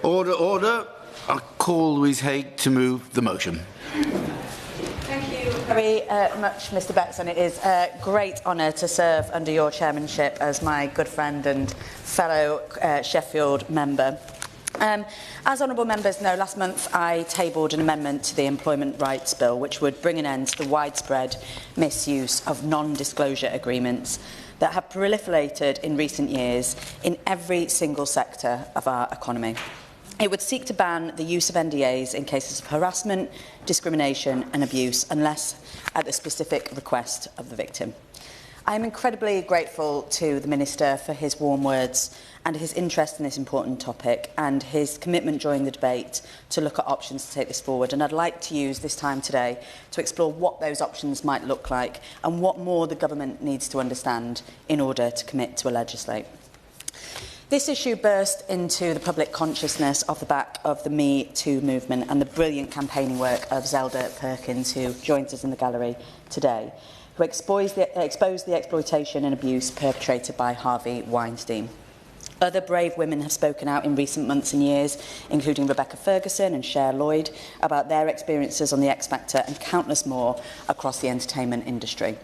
Order, order. I'll call Louise Haigh to move the motion. Thank you very much, Mr Beckson. It is a great honour to serve under your chairmanship as my good friend and fellow Sheffield member. As honourable members know, last month I tabled an amendment to the Employment Rights Bill which would bring an end to the widespread misuse of non-disclosure agreements that have proliferated in recent years in every single sector of our economy. It would seek to ban the use of NDAs in cases of harassment, discrimination and abuse, unless at the specific request of the victim. I am incredibly grateful to the Minister for his warm words and his interest in this important topic and his commitment during the debate to look at options to take this forward. And I'd like to use this time today to explore what those options might look like and what more the government needs to understand in order to commit to legislate. This issue burst into the public consciousness off the back of the Me Too movement and the brilliant campaigning work of Zelda Perkins, who joins us in the gallery today, who exposed the exploitation and abuse perpetrated by Harvey Weinstein. Other brave women have spoken out in recent months and years, including Rebecca Ferguson and Cher Lloyd, about their experiences on The X Factor and countless more across the entertainment industry.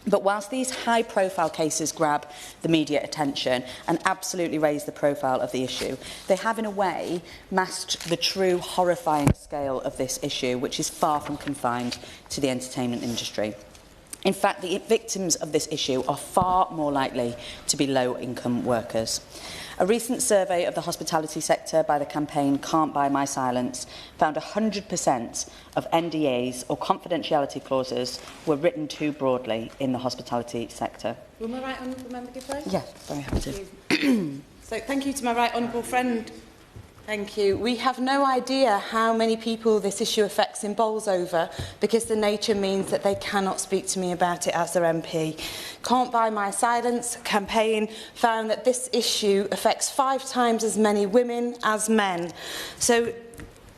But whilst these high-profile cases grab the media attention and absolutely raise the profile of the issue, they have, in a way, masked the true horrifying scale of this issue, which is far from confined to the entertainment industry. In fact, the victims of this issue are far more likely to be low-income workers. A recent survey of the hospitality sector by the campaign Can't Buy My Silence found 100% of NDAs or confidentiality clauses were written too broadly in the hospitality sector. Will my right honourable member give way? Yes, very happy to. So thank you to my right honourable friend. Thank you. We have no idea how many people this issue affects in Bolsover because the nature means that they cannot speak to me about it as their MP. Can't Buy My Silence campaign found that this issue affects 5 times as many women as men. So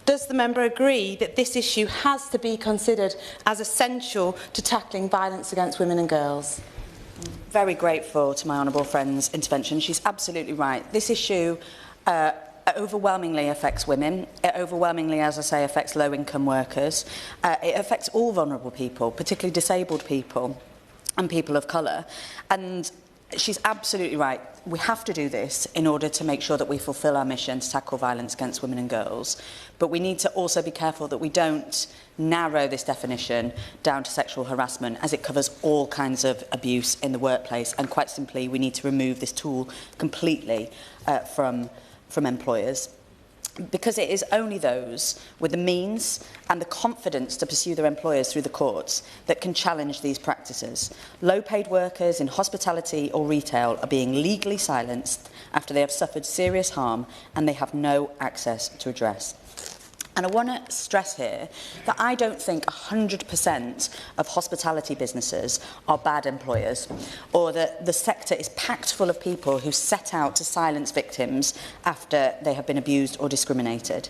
does the member agree that this issue has to be considered as essential to tackling violence against women and girls? Very grateful to my honourable friend's intervention. She's absolutely right. This issue overwhelmingly affects women. It overwhelmingly, as I say, affects low-income workers. It affects all vulnerable people, particularly disabled people and people of colour. And she's absolutely right. We have to do this in order to make sure that we fulfil our mission to tackle violence against women and girls. But we need to also be careful that we don't narrow this definition down to sexual harassment, as it covers all kinds of abuse in the workplace. And quite simply, we need to remove this tool completely from employers, because it is only those with the means and the confidence to pursue their employers through the courts that can challenge these practices. Low-paid workers in hospitality or retail are being legally silenced after they have suffered serious harm and they have no access to redress. And I want to stress here that I don't think 100% of hospitality businesses are bad employers, or that the sector is packed full of people who set out to silence victims after they have been abused or discriminated.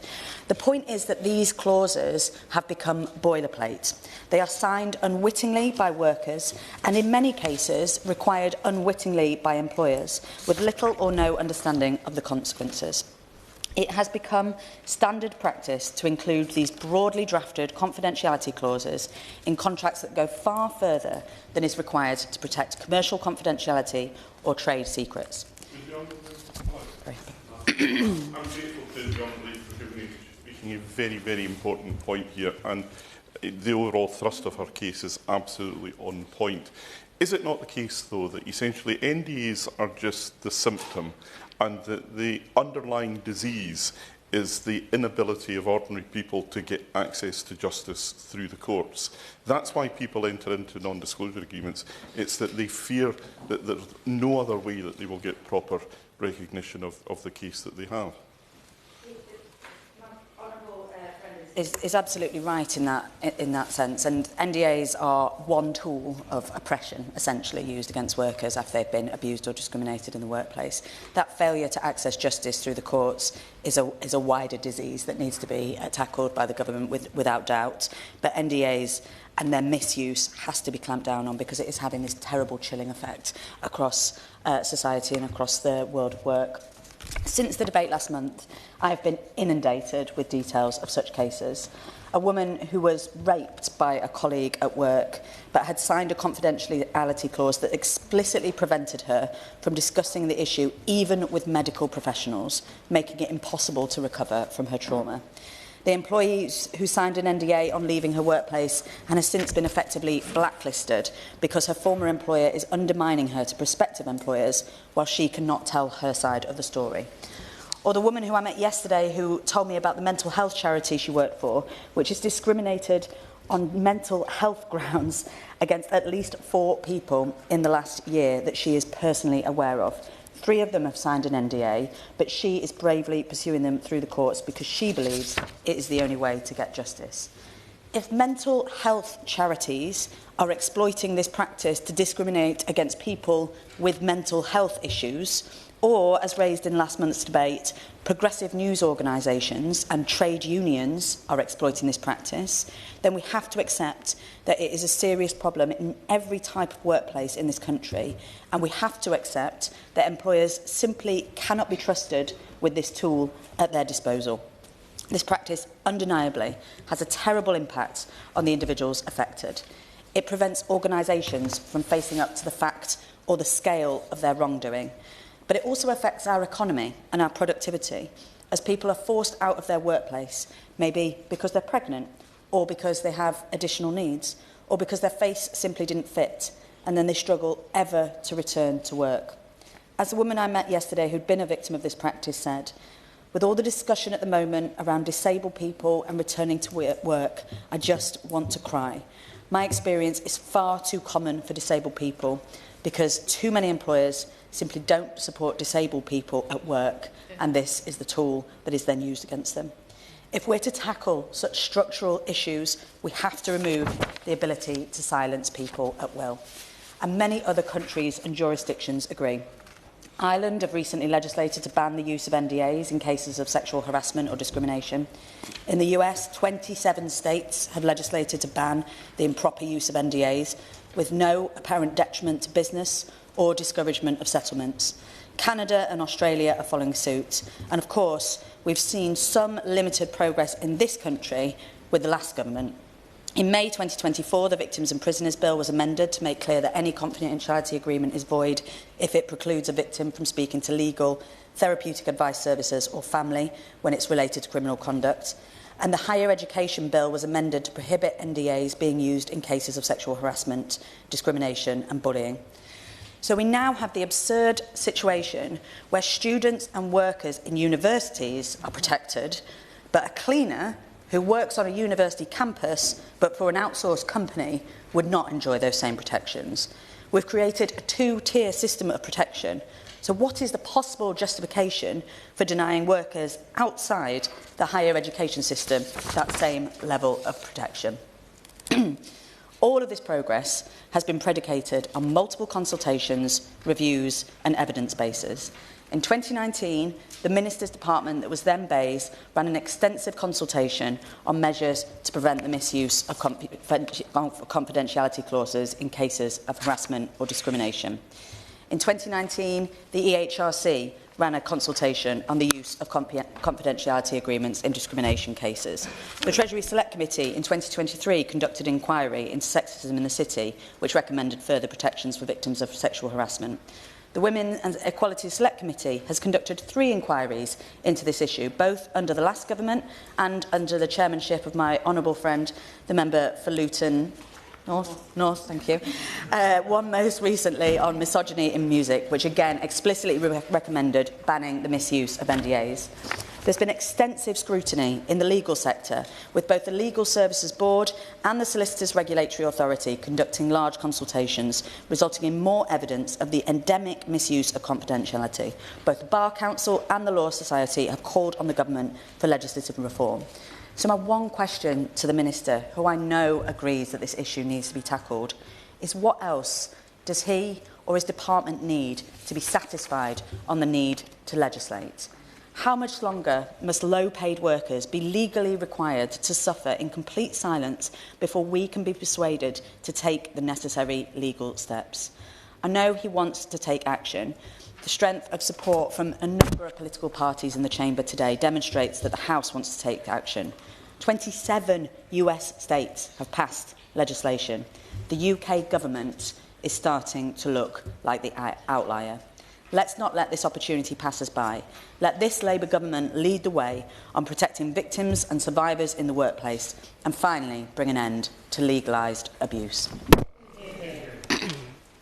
The point is that these clauses have become boilerplate. They are signed unwittingly by workers and in many cases required unwittingly by employers, with little or no understanding of the consequences. It has become standard practice to include these broadly drafted confidentiality clauses in contracts that go far further than is required to protect commercial confidentiality or trade secrets. I'm grateful to John Lee for making a very, very important point here, and the overall thrust of her case is absolutely on point. Is it not the case, though, that essentially NDAs are just the symptom, and that the underlying disease is the inability of ordinary people to get access to justice through the courts? That's why people enter into non-disclosure agreements. It's that they fear that there's no other way that they will get proper recognition of the case that they have. Is absolutely right in that sense, and NDAs are one tool of oppression essentially used against workers after they've been abused or discriminated in the workplace. That failure to access justice through the courts is a wider disease that needs to be tackled by the government without doubt. But NDAs and their misuse has to be clamped down on, because it is having this terrible chilling effect across society and across the world of work. Since the debate last month, I have been inundated with details of such cases. A woman who was raped by a colleague at work but had signed a confidentiality clause that explicitly prevented her from discussing the issue even with medical professionals, making it impossible to recover from her trauma. The employee who signed an NDA on leaving her workplace and has since been effectively blacklisted because her former employer is undermining her to prospective employers while she cannot tell her side of the story. Or the woman who I met yesterday who told me about the mental health charity she worked for, which has discriminated on mental health grounds against at least 4 people in the last year that she is personally aware of. 3 of them have signed an NDA, but she is bravely pursuing them through the courts because she believes it is the only way to get justice. If mental health charities are exploiting this practice to discriminate against people with mental health issues, or, as raised in last month's debate, progressive news organisations and trade unions are exploiting this practice, then we have to accept that it is a serious problem in every type of workplace in this country, and we have to accept that employers simply cannot be trusted with this tool at their disposal. This practice undeniably has a terrible impact on the individuals affected. It prevents organisations from facing up to the fact or the scale of their wrongdoing. But it also affects our economy and our productivity, as people are forced out of their workplace, maybe because they're pregnant, or because they have additional needs, or because their face simply didn't fit, and then they struggle ever to return to work. As the woman I met yesterday who'd been a victim of this practice said, with all the discussion at the moment around disabled people and returning to work, I just want to cry. My experience is far too common for disabled people because too many employers simply don't support disabled people at work, and this is the tool that is then used against them. If we're to tackle such structural issues, we have to remove the ability to silence people at will. And many other countries and jurisdictions agree. Ireland have recently legislated to ban the use of NDAs in cases of sexual harassment or discrimination. In the US, 27 states have legislated to ban the improper use of NDAs with no apparent detriment to business or discouragement of settlements. Canada and Australia are following suit. And of course, we've seen some limited progress in this country with the last government. In May 2024, the Victims and Prisoners Bill was amended to make clear that any confidentiality agreement is void if it precludes a victim from speaking to legal, therapeutic advice services or family when it's related to criminal conduct. And the Higher Education Bill was amended to prohibit NDAs being used in cases of sexual harassment, discrimination and bullying. So we now have the absurd situation where students and workers in universities are protected, but a cleaner who works on a university campus but for an outsourced company would not enjoy those same protections. We've created a 2-tier system of protection. So what is the possible justification for denying workers outside the higher education system that same level of protection? All of this progress has been predicated on multiple consultations, reviews and evidence bases. In 2019, the Minister's Department that was then BEIS ran an extensive consultation on measures to prevent the misuse of confidentiality clauses in cases of harassment or discrimination. In 2019, the EHRC ran a consultation on the use of confidentiality agreements in discrimination cases. The Treasury Select Committee in 2023 conducted an inquiry into sexism in the City, which recommended further protections for victims of sexual harassment. The Women and Equality Select Committee has conducted 3 inquiries into this issue, both under the last government and under the chairmanship of my honourable friend, the member for Luton North, thank you. One most recently on misogyny in music, which again explicitly recommended banning the misuse of NDAs. There's been extensive scrutiny in the legal sector, with both the Legal Services Board and the Solicitors Regulatory Authority conducting large consultations, resulting in more evidence of the endemic misuse of confidentiality. Both the Bar Council and the Law Society have called on the government for legislative reform. So my one question to the Minister, who I know agrees that this issue needs to be tackled, is what else does he or his department need to be satisfied on the need to legislate? How much longer must low-paid workers be legally required to suffer in complete silence before we can be persuaded to take the necessary legal steps? I know he wants to take action, The strength of support from a number of political parties in the chamber today demonstrates that the House wants to take action. 27 US states have passed legislation. The UK government is starting to look like the outlier. Let's not let this opportunity pass us by. Let this Labour government lead the way on protecting victims and survivors in the workplace, and finally bring an end to legalised abuse.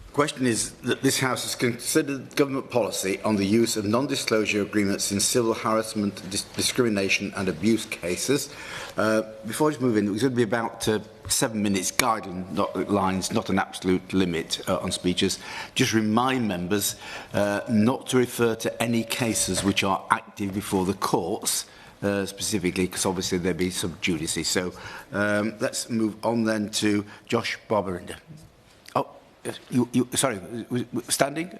The question is that this House has considered government policy on the use of non-disclosure agreements in civil harassment, discrimination and abuse cases. Before I just move in, it's going to be about 7 minutes guidelines, not an absolute limit on speeches. Just remind members not to refer to any cases which are active before the courts, specifically, because obviously there'll be sub judice. So let's move on then to Josh Barbarinder. Sorry, standing?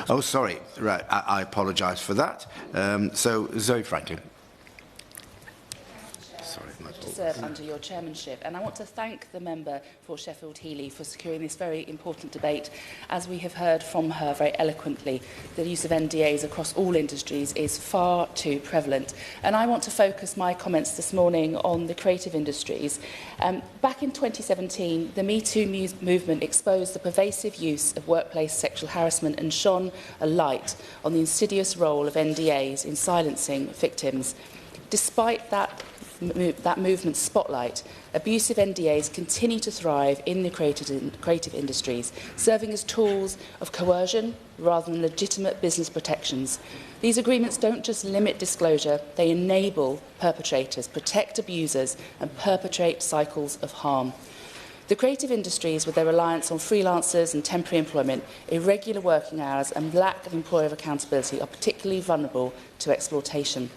Oh, sorry. Right, I apologise for that. So, Zoe Franklin. Sorry, to serve under your chairmanship, and I want to thank the member for Sheffield Heeley for securing this very important debate. As we have heard from her very eloquently, the use of NDAs across all industries is far too prevalent, and I want to focus my comments this morning on the creative industries. Back in 2017, the Me Too movement exposed the pervasive use of workplace sexual harassment and shone a light on the insidious role of NDAs in silencing victims. Despite that movement's spotlight, abusive NDAs continue to thrive in the creative industries, serving as tools of coercion rather than legitimate business protections. These agreements don't just limit disclosure, they enable perpetrators, protect abusers and perpetrate cycles of harm. The creative industries, with their reliance on freelancers and temporary employment, irregular working hours and lack of employer accountability, are particularly vulnerable to exploitation.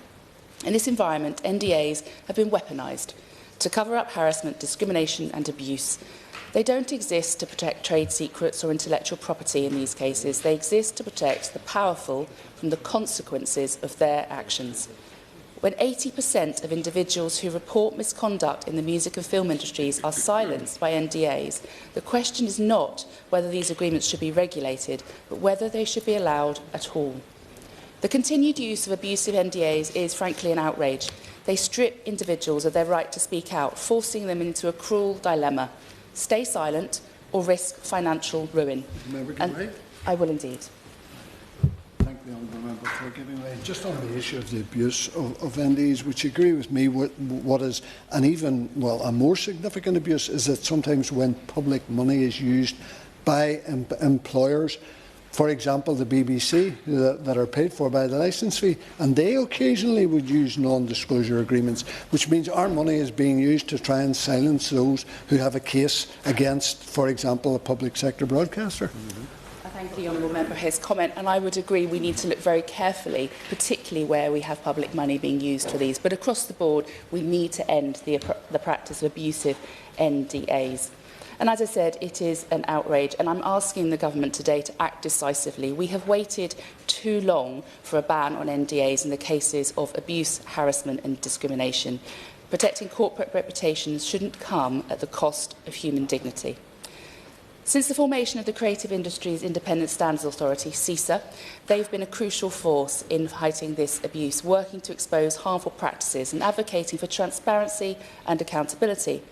In this environment, NDAs have been weaponised to cover up harassment, discrimination and abuse. They don't exist to protect trade secrets or intellectual property in these cases. They exist to protect the powerful from the consequences of their actions. When 80% of individuals who report misconduct in the music and film industries are silenced by NDAs, the question is not whether these agreements should be regulated, but whether they should be allowed at all. The continued use of abusive NDAs is frankly an outrage. They strip individuals of their right to speak out, forcing them into a cruel dilemma: stay silent or risk financial ruin. And I will indeed. Thank the honourable member for giving way. Just on the issue of the abuse of NDAs, which you agree with me, what is an even, well, a more significant abuse is that sometimes when public money is used by employers, for example, the BBC, that are paid for by the licence fee, and they occasionally would use non-disclosure agreements, which means our money is being used to try and silence those who have a case against, for example, a public sector broadcaster. I thank the honourable member for his comment, and I would agree we need to look very carefully, particularly where we have public money being used for these. But across the board, we need to end the practice of abusive NDAs. And as I said, it is an outrage, and I'm asking the government today to act decisively. We have waited too long for a ban on NDAs in the cases of abuse, harassment and discrimination. Protecting corporate reputations shouldn't come at the cost of human dignity. Since the formation of the Creative Industries Independent Standards Authority, CISA, they've been a crucial force in fighting this abuse, working to expose harmful practices and advocating for transparency and accountability.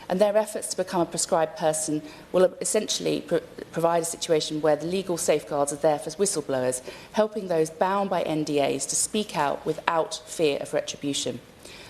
And their efforts to become a prescribed person will essentially provide a situation where the legal safeguards are there for whistleblowers, helping those bound by NDAs to speak out without fear of retribution.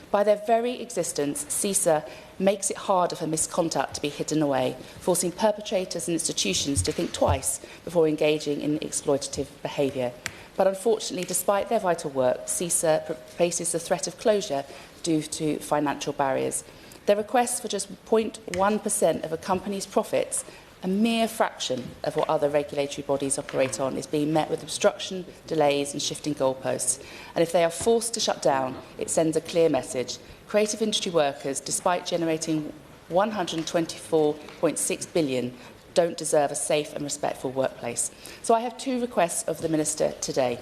By their very existence, CISA makes it harder for misconduct to be hidden away, forcing perpetrators and institutions to think twice before engaging in exploitative behaviour. But unfortunately, despite their vital work, CISA faces the threat of closure due to financial barriers. Their request for just 0.1% of a company's profits, a mere fraction of what other regulatory bodies operate on, is being met with obstruction, delays and shifting goalposts. And if they are forced to shut down, it sends a clear message. Creative industry workers, despite generating $124.6 billion, don't deserve a safe and respectful workplace. So I have two requests of the Minister today.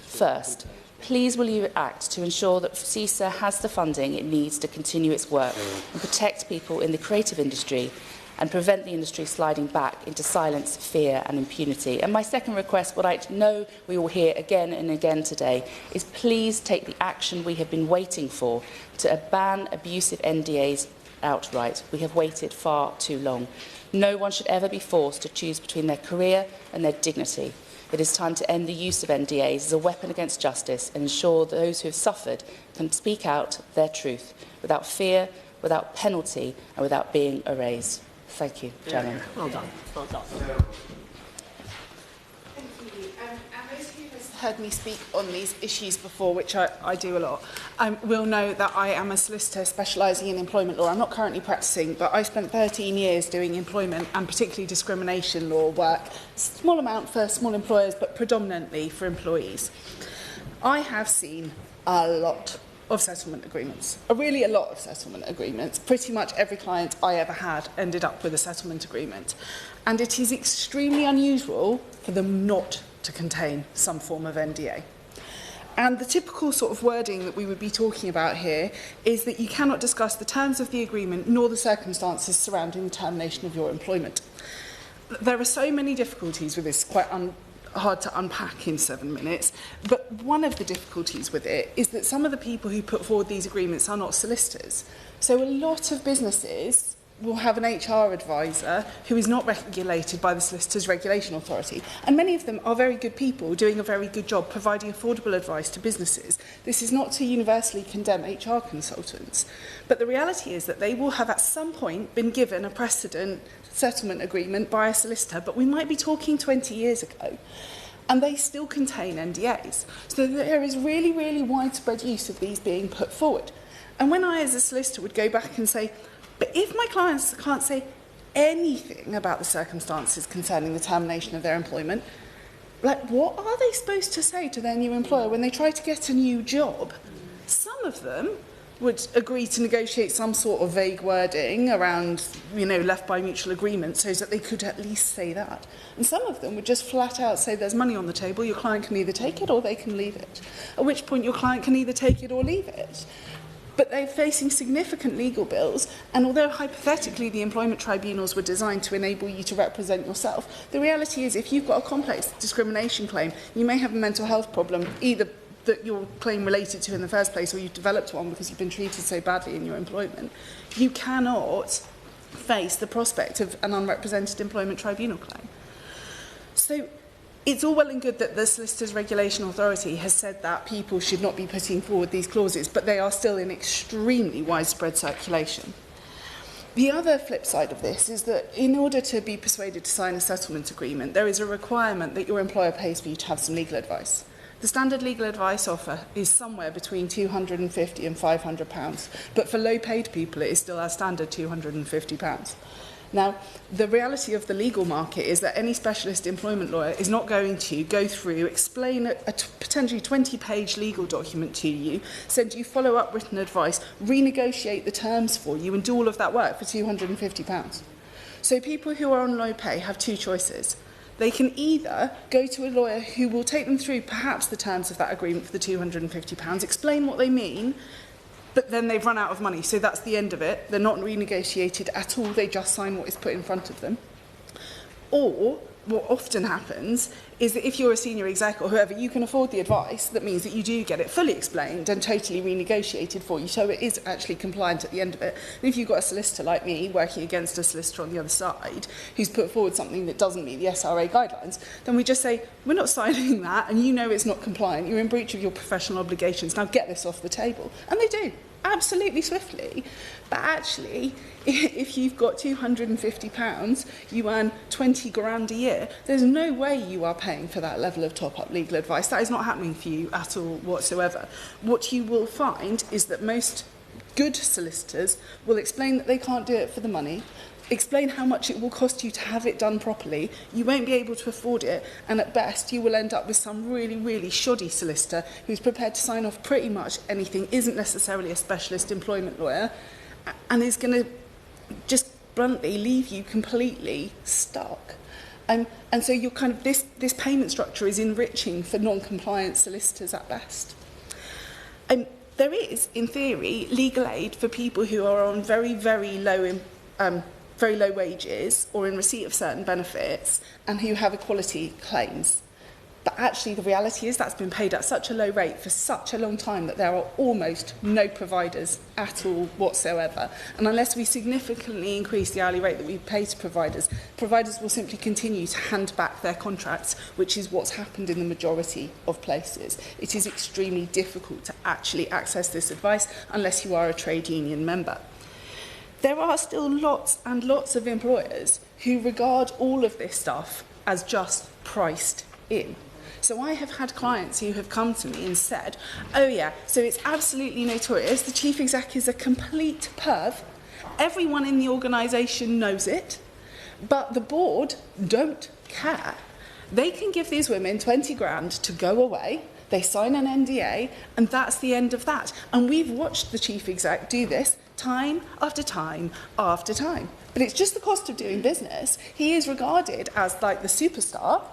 First, please will you act to ensure that CISA has the funding it needs to continue its work and protect people in the creative industry, and prevent the industry sliding back into silence, fear and impunity. And my second request, what I know we will hear again and again today, is please take the action we have been waiting for to ban abusive NDAs outright. We have waited far too long. No one should ever be forced to choose between their career and their dignity. It is time to end the use of NDAs as a weapon against justice and ensure that those who have suffered can speak out their truth without fear, without penalty and without being erased. Thank you, Chairman. Well done. Well done. Thank you. And those who have heard me speak on these issues before, which I do a lot, will know that I am a solicitor specialising in employment law. I'm not currently practising, but I spent 13 years doing employment and particularly discrimination law work, small amount for small employers, but predominantly for employees. I have seen a lot of settlement agreements, really a lot of settlement agreements. Pretty much every client I ever had ended up with a settlement agreement. And it is extremely unusual for them not to contain some form of NDA. And the typical sort of wording that we would be talking about here is that you cannot discuss the terms of the agreement nor the circumstances surrounding the termination of your employment. There are so many difficulties with this, quite hard to unpack in 7 minutes, but one of the difficulties with it is that some of the people who put forward these agreements are not solicitors. So a lot of businesses will have an HR advisor who is not regulated by the Solicitors Regulation Authority, and many of them are very good people doing a very good job providing affordable advice to businesses. This is not to universally condemn HR consultants, but the reality is that they will have at some point been given a precedent settlement agreement by a solicitor, but we might be talking 20 years ago, and they still contain NDAs. So there is really, really widespread use of these being put forward. And when I, as a solicitor, would go back and say, but if my clients can't say anything about the circumstances concerning the termination of their employment, like, what are they supposed to say to their new employer when they try to get a new job? Some of them would agree to negotiate some sort of vague wording around, left by mutual agreement so that they could at least say that. And some of them would just flat out say there's money on the table, your client can either take it or they can leave it. At which point your client can either take it or leave it. But they're facing significant legal bills, and although hypothetically the employment tribunals were designed to enable you to represent yourself, the reality is if you've got a complex discrimination claim, you may have a mental health problem, either that your claim related to in the first place or you've developed one because you've been treated so badly in your employment, you cannot face the prospect of an unrepresented employment tribunal claim. So it's all well and good that the Solicitors Regulation Authority has said that people should not be putting forward these clauses, but they are still in extremely widespread circulation. The other flip side of this is that in order to be persuaded to sign a settlement agreement, there is a requirement that your employer pays for you to have some legal advice. The standard legal advice offer is somewhere between £250 and £500, but for low-paid people it is still our standard £250. Now, the reality of the legal market is that any specialist employment lawyer is not going to go through, explain a potentially 20-page legal document to you, send you follow-up written advice, renegotiate the terms for you and do all of that work for £250. So people who are on low pay have two choices. They can either go to a lawyer who will take them through perhaps the terms of that agreement for the £250, explain what they mean, but then they've run out of money, so that's the end of it. They're not renegotiated at all, they just sign what is put in front of them. Or, what often happens is that if you're a senior exec or whoever, you can afford the advice. That means that you do get it fully explained and totally renegotiated for you, so it is actually compliant at the end of it. And if you've got a solicitor like me working against a solicitor on the other side who's put forward something that doesn't meet the SRA guidelines, then we just say, we're not signing that, and you know it's not compliant, you're in breach of your professional obligations, now get this off the table. And they do, absolutely swiftly. But actually, if you've got £250, you earn 20 grand a year, there's no way you are paying for that level of top-up legal advice. That is not happening for you at all whatsoever. What you will find is that most good solicitors will explain that they can't do it for the money, explain how much it will cost you to have it done properly. You won't be able to afford it, and at best you will end up with some really, really shoddy solicitor who's prepared to sign off pretty much anything, isn't necessarily a specialist employment lawyer, and is going to just bluntly leave you completely stuck. And so you're kind of this payment structure is enriching for non-compliant solicitors at best. There is, in theory, legal aid for people who are on very, very low very low wages or in receipt of certain benefits and who have equality claims. But actually the reality is that's been paid at such a low rate for such a long time that there are almost no providers at all whatsoever. And unless we significantly increase the hourly rate that we pay to providers, providers will simply continue to hand back their contracts, which is what's happened in the majority of places. It is extremely difficult to actually access this advice unless you are a trade union member. There are still lots and lots of employers who regard all of this stuff as just priced in. So I have had clients who have come to me and said, oh yeah, so it's absolutely notorious, the chief exec is a complete perv, everyone in the organisation knows it, but the board don't care. They can give these women 20 grand to go away, they sign an NDA, and that's the end of that. And we've watched the chief exec do this time after time after time. But it's just the cost of doing business. He is regarded as like the superstar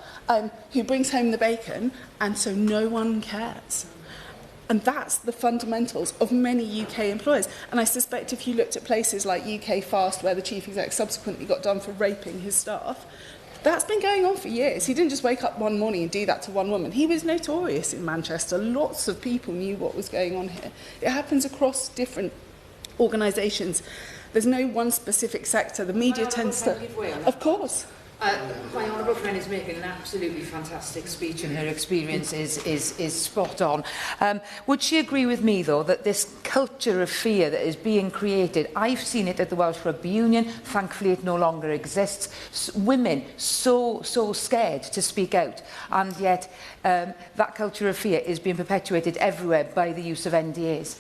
who brings home the bacon, and so no one cares. And that's the fundamentals of many UK employers. And I suspect if you looked at places like UK Fast, where the chief exec subsequently got done for raping his staff, that's been going on for years. He didn't just wake up one morning and do that to one woman. He was notorious in Manchester. Lots of people knew what was going on here. It happens across different organisations. There's no one specific sector. The media tends to... Of course. My honourable friend is making an absolutely fantastic speech, and her experience is spot on. Would she agree with me, though, that this culture of fear that is being created, I've seen it at the Welsh Rugby Union, thankfully it no longer exists, women so scared to speak out, and yet that culture of fear is being perpetuated everywhere by the use of NDAs?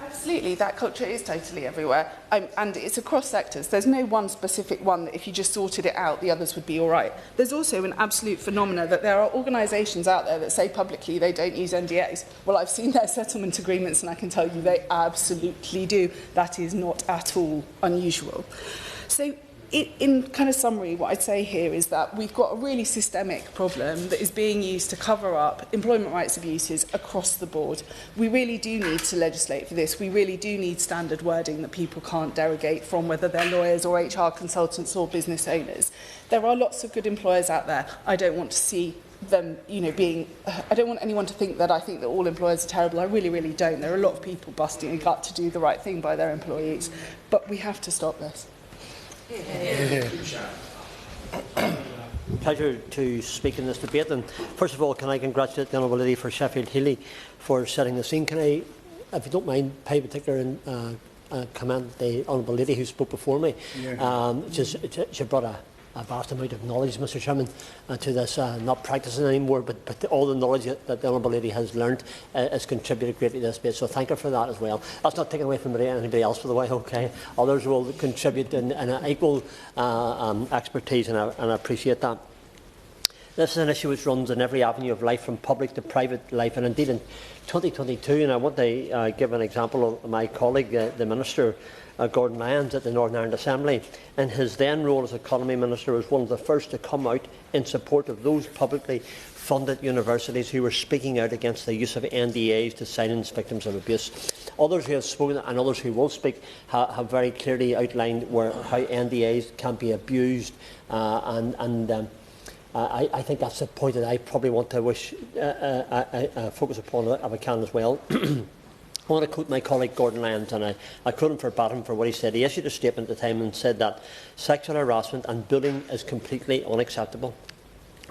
Absolutely, that culture is totally everywhere, and it's across sectors. There's no one specific one that if you just sorted it out, the others would be all right. There's also an absolute phenomena that there are organisations out there that say publicly they don't use NDAs. Well, I've seen their settlement agreements, and I can tell you they absolutely do. That is not at all unusual. So, in kind of summary, what I'd say here is that we've got a really systemic problem that is being used to cover up employment rights abuses across the board. We really do need to legislate for this. We really do need standard wording that people can't derogate from, whether they're lawyers or HR consultants or business owners. There are lots of good employers out there. I don't want to see them, I don't want anyone to think that I think that all employers are terrible. I really, really don't. There are a lot of people busting a gut to do the right thing by their employees. But we have to stop this. Pleasure to speak in this debate, and first of all, can I congratulate the Honourable Lady for Sheffield Healy for setting the scene. Can I, if you don't mind, pay particular commend the Honourable Lady who spoke before me? She brought a vast amount of knowledge, Mr Chairman, to this, not practising anymore, but all the knowledge that the Honourable Lady has learned has contributed greatly to this debate, so thank her for that as well. That's not taken away from anybody else, by the way, okay? Others will contribute in an equal expertise, and I appreciate that. This is an issue which runs in every avenue of life, from public to private life, and indeed in 2022, and I want to give an example of my colleague, the Minister, Gordon Lyons, at the Northern Ireland Assembly. In his then role as Economy Minister, was one of the first to come out in support of those publicly funded universities who were speaking out against the use of NDAs to silence victims of abuse. Others who have spoken, and others who will speak, have very clearly outlined how NDAs can be abused, I think that's a point that I probably want to focus upon if I can as well. I want to quote my colleague Gordon Lyons, and I quote him verbatim for what he said. He issued a statement at the time and said that sexual harassment and bullying is completely unacceptable,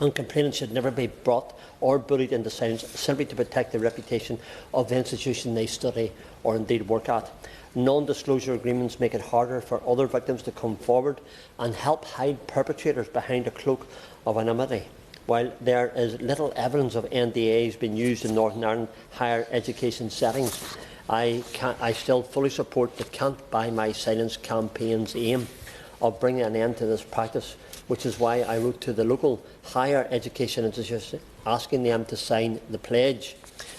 and complainants should never be brought or bullied into silence simply to protect the reputation of the institution they study or indeed work at. Non-disclosure agreements make it harder for other victims to come forward and help hide perpetrators behind a cloak of anonymity. While there is little evidence of NDAs being used in Northern Ireland higher education settings, I still fully support the Can't Buy My Silence campaign's aim of bringing an end to this practice, which is why I wrote to the local higher education institutions asking them to sign the pledge.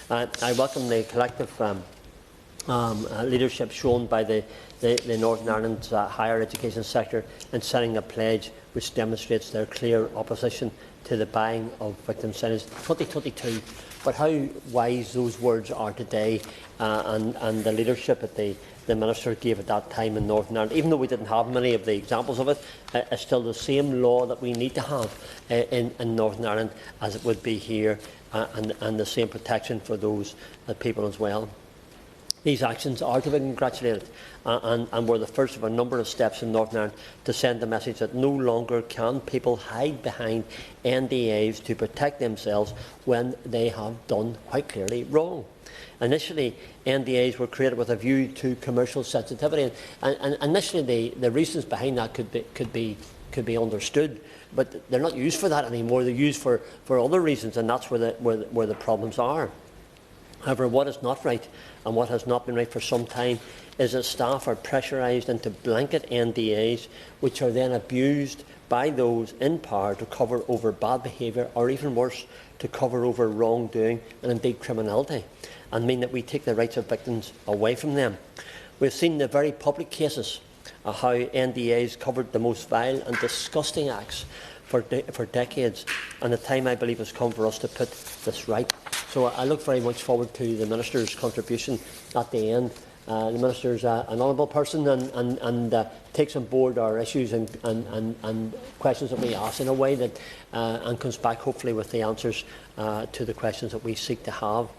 I welcome the collective leadership shown by the Northern Ireland higher education sector in signing a pledge which demonstrates their clear opposition to the buying of victim centres. 2022, but how wise those words are today, and the leadership that the Minister gave at that time in Northern Ireland, even though we didn't have many of the examples of it, is still the same law that we need to have in Northern Ireland as it would be here, and the same protection for those people as well. These actions are to be congratulated, and were the first of a number of steps in Northern Ireland to send the message that no longer can people hide behind NDAs to protect themselves when they have done quite clearly wrong. Initially, NDAs were created with a view to commercial sensitivity, and initially the reasons behind that could be understood, but they're not used for that anymore. They're used for other reasons, and that's where the problems are. However, what is not right, and what has not been right for some time, is that staff are pressurised into blanket NDAs, which are then abused by those in power to cover over bad behaviour, or even worse, to cover over wrongdoing and indeed criminality, and mean that we take the rights of victims away from them. We've seen the very public cases of how NDAs covered the most vile and disgusting acts for decades, and the time, I believe, has come for us to put this right. So I look very much forward to the Minister's contribution at the end. The Minister is an honourable person, and takes on board our issues and questions that we ask in a way that and comes back hopefully with the answers to the questions that we seek to have.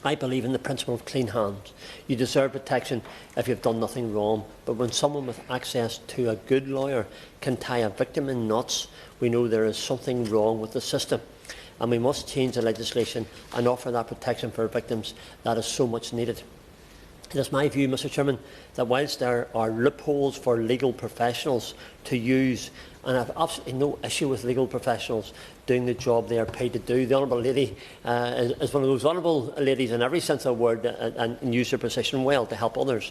I believe in the principle of clean hands. You deserve protection if you've done nothing wrong, but when someone with access to a good lawyer can tie a victim in knots, we know there is something wrong with the system, and we must change the legislation and offer that protection for victims that is so much needed. It is my view, Mr Chairman, that whilst there are loopholes for legal professionals to use, and I have absolutely no issue with legal professionals doing the job they are paid to do. The Honourable Lady is one of those honourable ladies in every sense of the word, and use her position well to help others.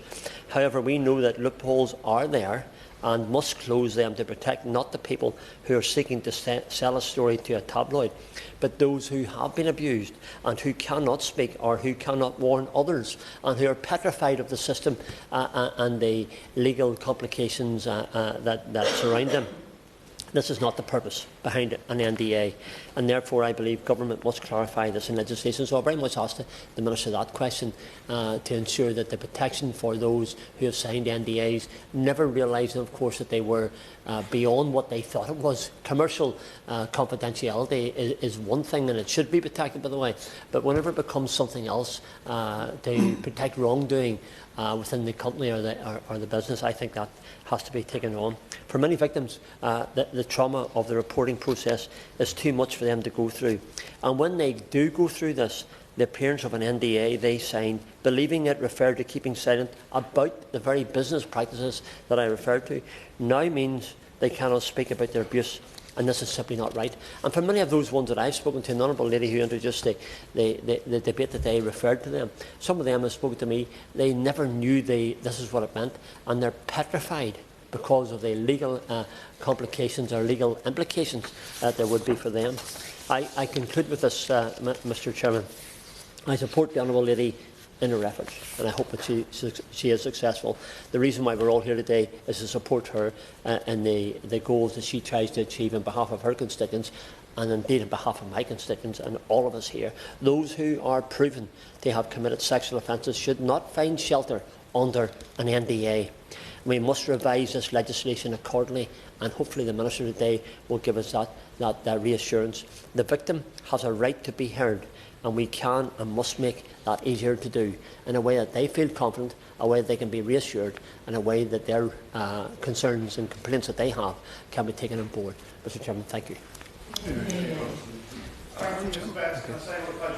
However, we know that loopholes are there and must close them to protect not the people who are seeking to sell a story to a tabloid, but those who have been abused and who cannot speak or who cannot warn others, and who are petrified of the system and the legal complications that surround them. This is not the purpose behind an NDA, and therefore I believe government must clarify this in legislation. So I very much ask the Minister that question, to ensure that the protection for those who have signed NDAs, never realising, of course, that they were beyond what they thought it was. Commercial confidentiality is one thing, and it should be protected, by the way, but whenever it becomes something else to protect wrongdoing within the company or the business, I think that has to be taken on. For many victims, the trauma of the reporting process is too much for them to go through. And when they do go through this, the appearance of an NDA they signed, believing it referred to keeping silent about the very business practices that I referred to, now means they cannot speak about their abuse. And this is simply not right. And for many of those ones that I've spoken to, an honourable lady who introduced the debate that they referred to them, some of them have spoken to me, they never knew this is what it meant, and they're petrified because of the legal complications or legal implications that there would be for them. I conclude with this, Mr Chairman. I support the honourable lady in her efforts, and I hope that she is successful. The reason why we're all here today is to support her in the goals that she tries to achieve on behalf of her constituents, and indeed on behalf of my constituents and all of us here. Those who are proven to have committed sexual offences should not find shelter under an NDA. We must revise this legislation accordingly, and hopefully the Minister today will give us that reassurance. The victim has a right to be heard, and we can and must make that easier to do in a way that they feel confident, a way that they can be reassured, and a way that their concerns and complaints that they have can be taken on board. Mr Chairman, thank you.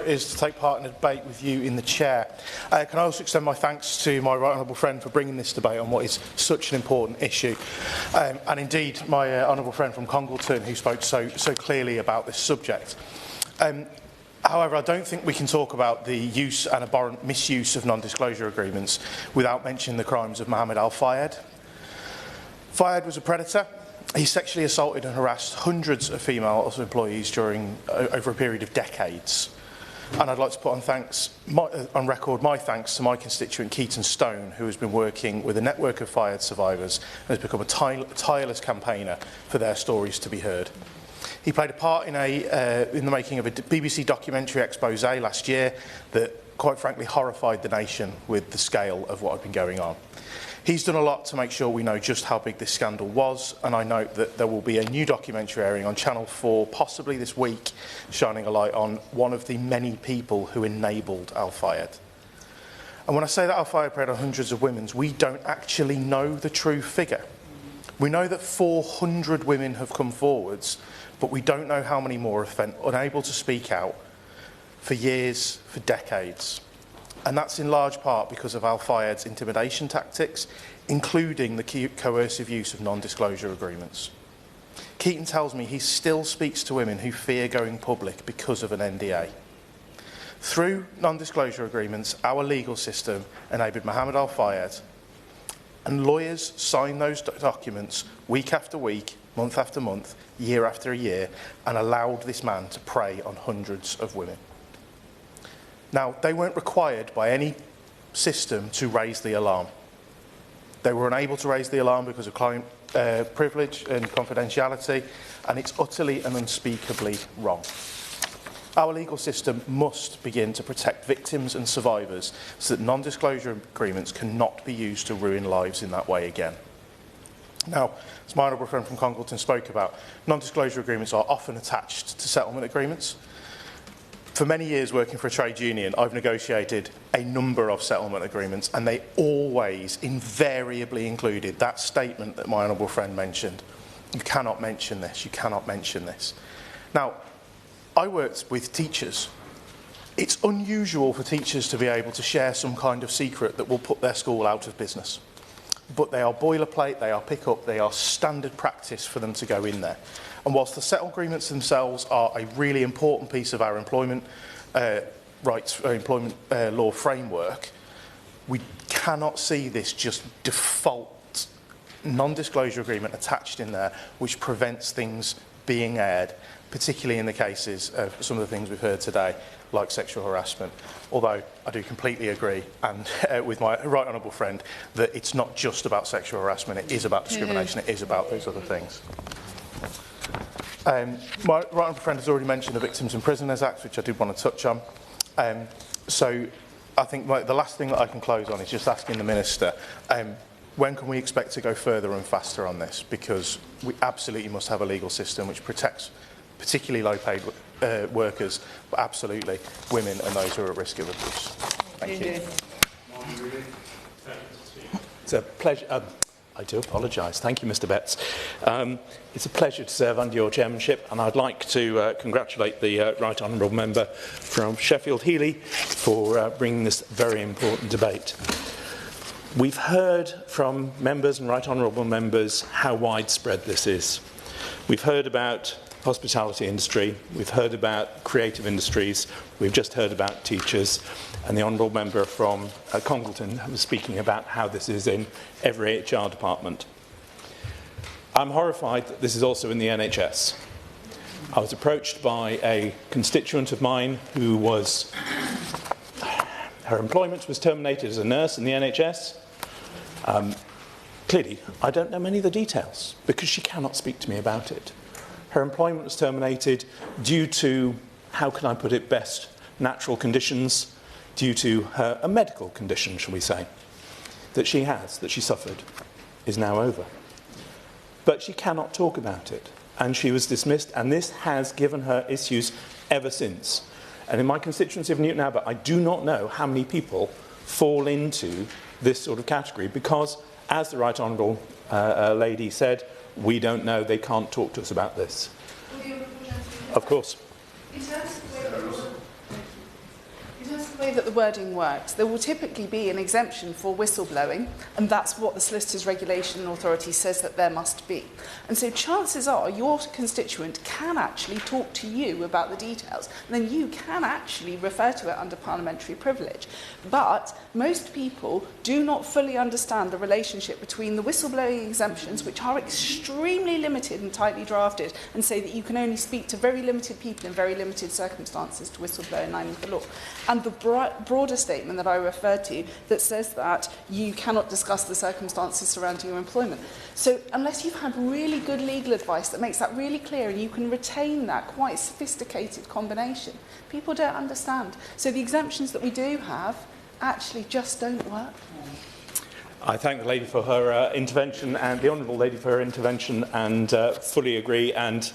Is to take part in a debate with you in the chair. Can I also extend my thanks to my right honourable friend for bringing this debate on what is such an important issue, and indeed my honourable friend from Congleton who spoke so clearly about this subject. However, I don't think we can talk about the use and abhorrent misuse of non-disclosure agreements without mentioning the crimes of Mohammed Al-Fayed. Fayed was a predator. He sexually assaulted and harassed hundreds of female employees over a period of decades. And I'd like to put on record my thanks to my constituent Keaton Stone, who has been working with a network of Fayed survivors and has become a tireless campaigner for their stories to be heard. He played a part in the making of a BBC documentary expose last year that, quite frankly, horrified the nation with the scale of what had been going on. He's done a lot to make sure we know just how big this scandal was, and I note that there will be a new documentary airing on Channel 4, possibly this week, shining a light on one of the many people who enabled Al-Fayed. And when I say that Al-Fayed preyed on hundreds of women, we don't actually know the true figure. We know that 400 women have come forwards, but we don't know how many more have been unable to speak out for years, for decades. And that's in large part because of Al-Fayed's intimidation tactics, including the coercive use of non-disclosure agreements. Keaton tells me he still speaks to women who fear going public because of an NDA. Through non-disclosure agreements, our legal system enabled Mohammed Al-Fayed, and lawyers signed those documents week after week, month after month, year after year, and allowed this man to prey on hundreds of women. Now, they weren't required by any system to raise the alarm. They were unable to raise the alarm because of client privilege and confidentiality, and it's utterly and unspeakably wrong. Our legal system must begin to protect victims and survivors so that non-disclosure agreements cannot be used to ruin lives in that way again. Now, as my honourable friend from Congleton spoke about, non-disclosure agreements are often attached to settlement agreements. For many years working for a trade union, I've negotiated a number of settlement agreements, and they always invariably included that statement that my honourable friend mentioned. You cannot mention this, you cannot mention this. Now, I worked with teachers. It's unusual for teachers to be able to share some kind of secret that will put their school out of business. But they are boilerplate, they are pick-up, they are standard practice for them to go in there. And whilst the settlement agreements themselves are a really important piece of our employment law framework, we cannot see this just default non-disclosure agreement attached in there, which prevents things being aired, particularly in the cases of some of the things we've heard today, like sexual harassment. Although I do completely agree, and with my right honourable friend, that it's not just about sexual harassment, it is about discrimination, it is about those other things. My right honourable friend has already mentioned the Victims and Prisoners Act, which I did want to touch on. So I think the last thing that I can close on is just asking the Minister, when can we expect to go further and faster on this? Because we absolutely must have a legal system which protects particularly low-paid workers, but absolutely women and those who are at risk of abuse. Thank you. It's a pleasure. I do apologise. Thank you, Mr. Betts. It's a pleasure to serve under your chairmanship, and I'd like to congratulate the Right Honourable Member from Sheffield Heeley for bringing this very important debate. We've heard from members and Right Honourable Members how widespread this is. We've heard about hospitality industry, we've heard about creative industries, we've just heard about teachers, and the Honourable Member from Congleton was speaking about how this is in every HR department. I'm horrified that this is also in the NHS. I was approached by a constituent of mine who was, her employment was terminated as a nurse in the NHS. Clearly, I don't know many of the details because she cannot speak to me about it. Her employment was terminated due to, how can I put it best, natural conditions, due to a medical condition, shall we say, that she has, that she suffered, is now over. But she cannot talk about it, and she was dismissed, and this has given her issues ever since. And in my constituency of Newton Abbot, I do not know how many people fall into this sort of category because, as the Right Honourable lady said, we don't know, they can't talk to us about this. Of course. In terms of the way that the wording works, there will typically be an exemption for whistleblowing, and that's what the Solicitors Regulation Authority says that there must be. And so chances are your constituent can actually talk to you about the details, and then you can actually refer to it under parliamentary privilege. But most people do not fully understand the relationship between the whistleblowing exemptions, which are extremely limited and tightly drafted, and say that you can only speak to very limited people in very limited circumstances to whistleblow in line with the law, and the broader statement that I referred to that says that you cannot discuss the circumstances surrounding your employment. So unless you've had really good legal advice that makes that really clear and you can retain that quite sophisticated combination, people don't understand. So the exemptions that we do have actually just don't work. I thank the lady for her intervention, and the honourable lady for her intervention, and fully agree. And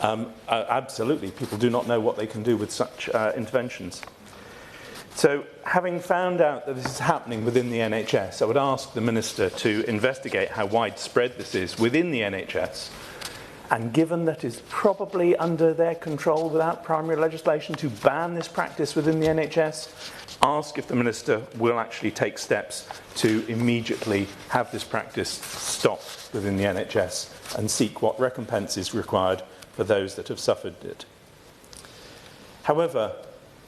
absolutely, people do not know what they can do with such interventions. So, having found out that this is happening within the NHS, I would ask the Minister to investigate how widespread this is within the NHS. And given that it's probably under their control without primary legislation to ban this practice within the NHS, ask if the Minister will actually take steps to immediately have this practice stopped within the NHS and seek what recompense is required for those that have suffered it. However,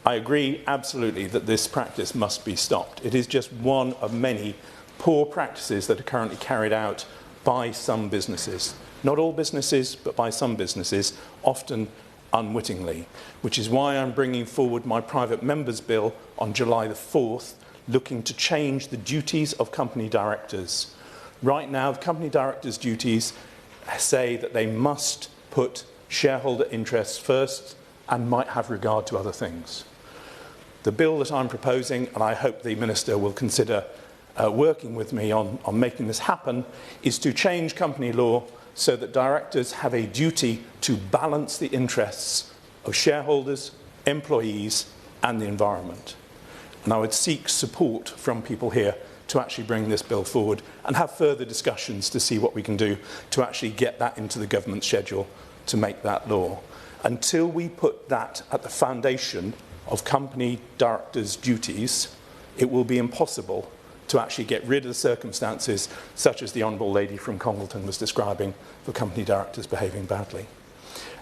I agree absolutely that this practice must be stopped. It is just one of many poor practices that are currently carried out by some businesses. Not all businesses, but by some businesses, often unwittingly, which is why I'm bringing forward my private members bill on July the 4th, looking to change the duties of company directors. Right now, the company directors' duties say that they must put shareholder interests first and might have regard to other things. The bill that I'm proposing, and I hope the Minister will consider working with me on making this happen, is to change company law so that directors have a duty to balance the interests of shareholders, employees, and the environment. And I would seek support from people here to actually bring this bill forward and have further discussions to see what we can do to actually get that into the government schedule to make that law. Until we put that at the foundation of company directors' duties, it will be impossible to actually get rid of the circumstances such as the Honourable Lady from Congleton was describing for company directors behaving badly.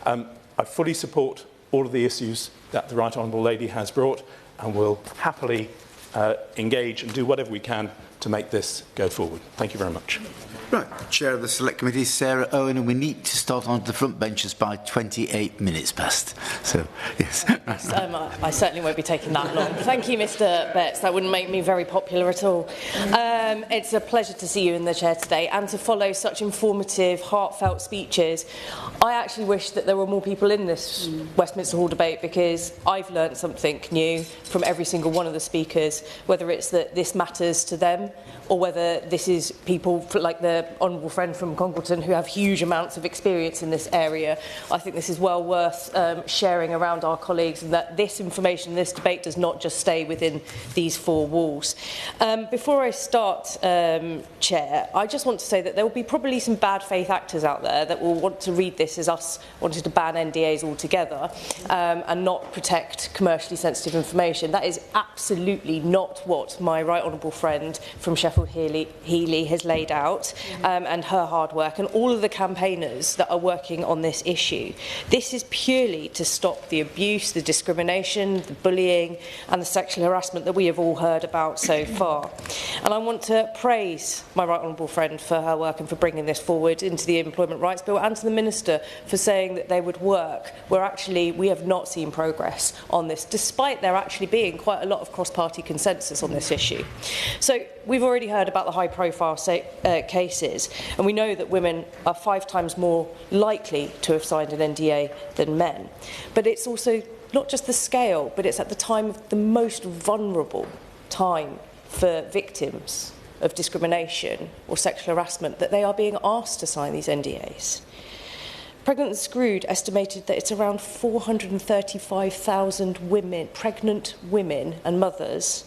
I fully support all of the issues that the Right Honourable Lady has brought and will happily engage and do whatever we can to make this go forward. Thank you very much. Right, Chair of the Select Committee, Sarah Owen, and we need to start on the front benches by 28 minutes past. So, yes. I certainly won't be taking that long. Thank you, Mr. Betts. That wouldn't make me very popular at all. It's a pleasure to see you in the chair today and to follow such informative, heartfelt speeches. I actually wish that there were more people in this Westminster Hall debate, because I've learned something new from every single one of the speakers, whether it's that this matters to them or whether this is people like the honourable friend from Congleton who have huge amounts of experience in this area. I think this is well worth sharing around our colleagues, and that this information, this debate does not just stay within these four walls. Before I start, Chair, I just want to say that there will be probably some bad faith actors out there that will want to read this as us wanting to ban NDAs altogether and not protect commercially sensitive information. That is absolutely not what my right honourable friend from Sheffield Heeley has laid out, and her hard work, and all of the campaigners that are working on this issue. This is purely to stop the abuse, the discrimination, the bullying and the sexual harassment that we have all heard about so far. And I want to praise my right honourable friend for her work and for bringing this forward into the Employment Rights Bill, and to the Minister for saying that they would work where actually we have not seen progress on this, despite there actually being quite a lot of cross-party consensus on this issue. So we've already heard about the high-profile cases, and we know that women are 5 times more likely to have signed an NDA than men. But it's also not just the scale, but it's at the time of the most vulnerable time for victims of discrimination or sexual harassment that they are being asked to sign these NDAs. Pregnant and Screwed estimated that it's around 435,000 women, pregnant women and mothers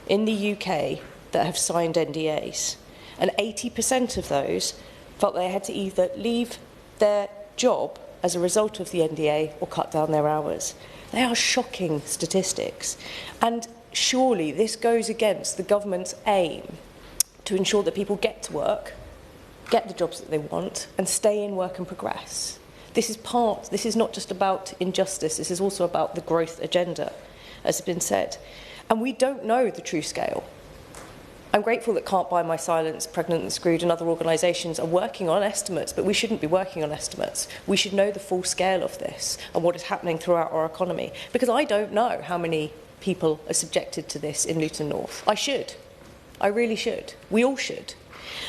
in the UK that have signed NDAs. And 80% of those felt they had to either leave their job as a result of the NDA or cut down their hours. They are shocking statistics. And surely this goes against the government's aim to ensure that people get to work, get the jobs that they want, and stay in work and progress. This is not just about injustice, this is also about the growth agenda, as has been said. And we don't know the true scale. I'm grateful that Can't Buy My Silence, Pregnant and Screwed and other organisations are working on estimates, but we shouldn't be working on estimates. We should know the full scale of this and what is happening throughout our economy, because I don't know how many people are subjected to this in Luton North. I should. I really should. We all should.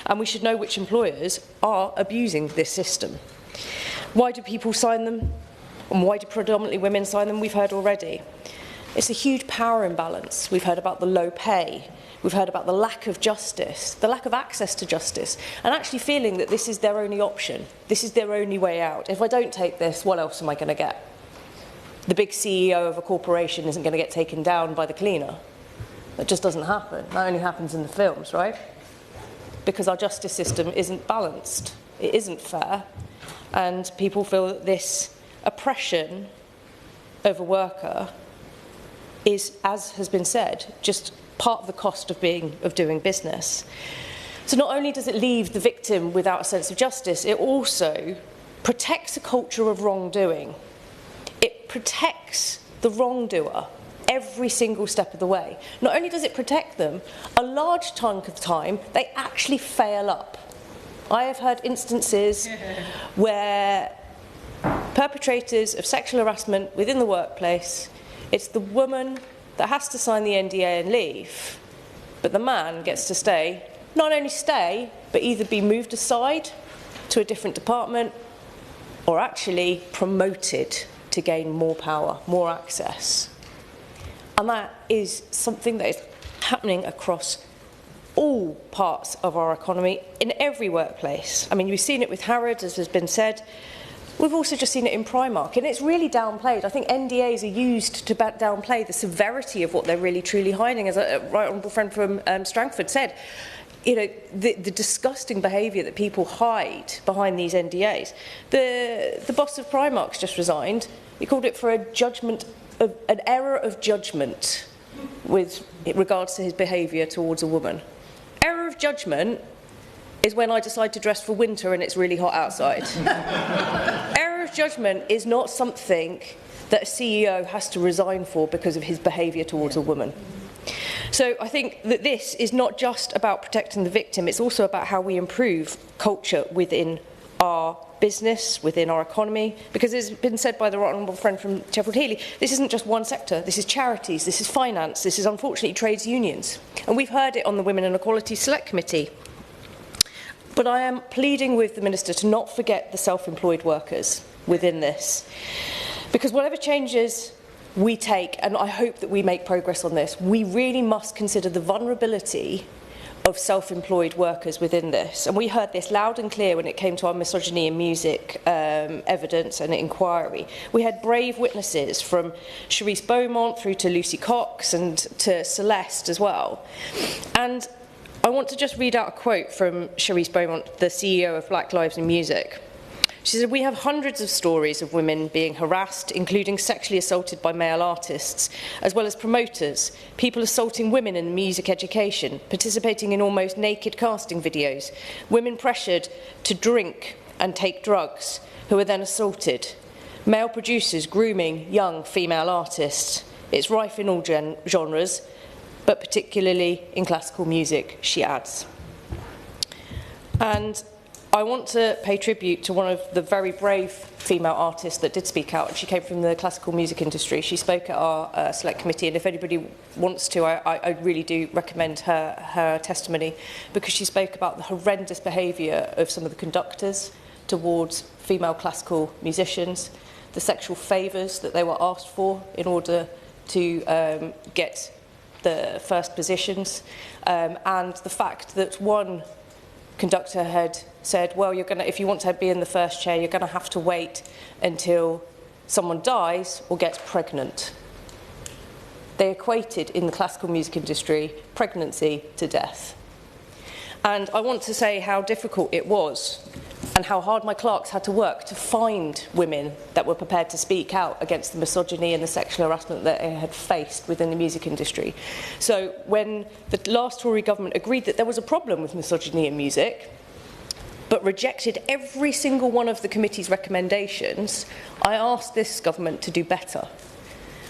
And we should know which employers are abusing this system. Why do people sign them? And why do predominantly women sign them? We've heard already. It's a huge power imbalance. We've heard about the low pay. We've heard about the lack of justice, the lack of access to justice, and actually feeling that this is their only option. This is their only way out. If I don't take this, what else am I going to get? The big CEO of a corporation isn't going to get taken down by the cleaner. That just doesn't happen. That only happens in the films, right? Because our justice system isn't balanced. It isn't fair. And people feel that this oppression of a worker is, as has been said, just part of the cost of doing business. So not only does it leave the victim without a sense of justice, it also protects a culture of wrongdoing. It protects the wrongdoer every single step of the way. Not only does it protect them, a large chunk of the time they actually fail up. I have heard instances where perpetrators of sexual harassment within the workplace, it's the woman that has to sign the NDA and leave, but the man gets to stay, not only stay, but either be moved aside to a different department or actually promoted to gain more power, more access. And that is something that is happening across all parts of our economy, in every workplace. I mean, we've seen it with Harrods, as has been said. We've also just seen it in Primark, and it's really downplayed. I think NDAs are used to downplay the severity of what they're really truly hiding. As a right honourable friend from Strangford said, you know, the disgusting behaviour that people hide behind these NDAs. The boss of Primark's just resigned. He called it for an error of judgment with regards to his behaviour towards a woman. Error of judgment is when I decide to dress for winter and it's really hot outside. Error of judgment is not something that a CEO has to resign for because of his behaviour towards a woman. So I think that this is not just about protecting the victim, it's also about how we improve culture within our business, within our economy, because as has been said by the right honourable friend from Sheffield Heeley, this isn't just one sector, this is charities, this is finance, this is unfortunately trades unions. And we've heard it on the Women and Equality Select Committee. But I am pleading with the Minister to not forget the self-employed workers within this. Because whatever changes we take, and I hope that we make progress on this, we really must consider the vulnerability of self-employed workers within this. And we heard this loud and clear when it came to our misogyny in music evidence and inquiry. We had brave witnesses from Charisse Beaumont through to Lucy Cox and to Celeste as well. And I want to just read out a quote from Charisse Beaumont, the CEO of Black Lives in Music. She said, "We have hundreds of stories of women being harassed, including sexually assaulted by male artists, as well as promoters, people assaulting women in music education, participating in almost naked casting videos, women pressured to drink and take drugs, who are then assaulted, male producers grooming young female artists. It's rife in all genres, but particularly in classical music," she adds. And I want to pay tribute to one of the very brave female artists that did speak out. She came from the classical music industry. She spoke at our select committee, and if anybody wants to, I really do recommend her testimony, because she spoke about the horrendous behaviour of some of the conductors towards female classical musicians, the sexual favours that they were asked for in order to get the first positions, and the fact that one conductor had said, well, if you want to be in the first chair, you're going to have to wait until someone dies or gets pregnant. They equated in the classical music industry pregnancy to death. And I want to say how difficult it was and how hard my clerks had to work to find women that were prepared to speak out against the misogyny and the sexual harassment that they had faced within the music industry. So when the last Tory government agreed that there was a problem with misogyny in music, but rejected every single one of the committee's recommendations, I asked this government to do better.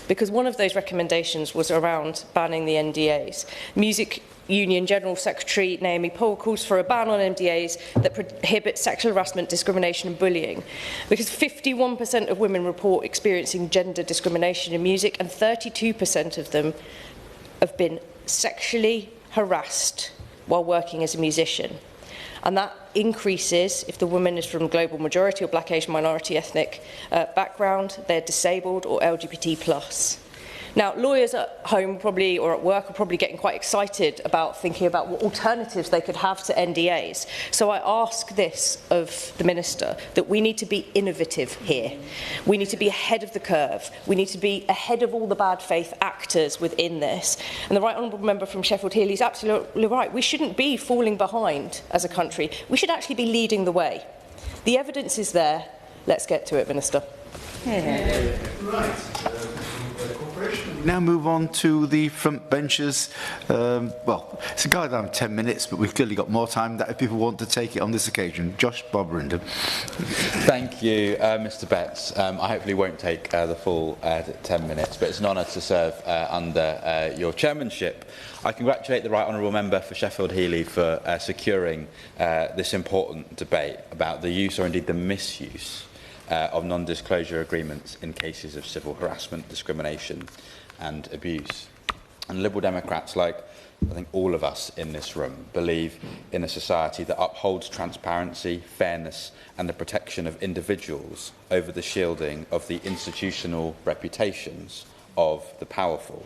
because one of those recommendations was around banning the NDAs. Music Union General Secretary Naomi Pohl calls for a ban on NDAs that prohibit sexual harassment, discrimination and bullying, because 51% of women report experiencing gender discrimination in music, and 32% of them have been sexually harassed while working as a musician. And that increases if the woman is from global majority or black, Asian, minority ethnic background, they're disabled or LGBT+. Now, lawyers at home probably, or at work, are probably getting quite excited about thinking about what alternatives they could have to NDAs. So I ask this of the Minister, that we need to be innovative here. We need to be ahead of the curve. We need to be ahead of all the bad faith actors within this. And the Right Honourable Member from Sheffield Healy is absolutely right. We shouldn't be falling behind as a country. We should actually be leading the way. The evidence is there. Let's get to it, Minister. Right. Now move on to the front benches. Well, it's a guideline of 10 minutes, but we've clearly got more time that if people want to take it on this occasion. Josh Bobrindon. Thank you, Mr. Betts. I hopefully won't take the full 10 minutes, but it's an honour to serve under your chairmanship. I congratulate the Right Honourable Member for Sheffield Healy for securing this important debate about the use, or indeed the misuse, of non-disclosure agreements in cases of civil harassment, discrimination and abuse. And Liberal Democrats, like I think all of us in this room, believe in a society that upholds transparency, fairness and the protection of individuals over the shielding of the institutional reputations of the powerful.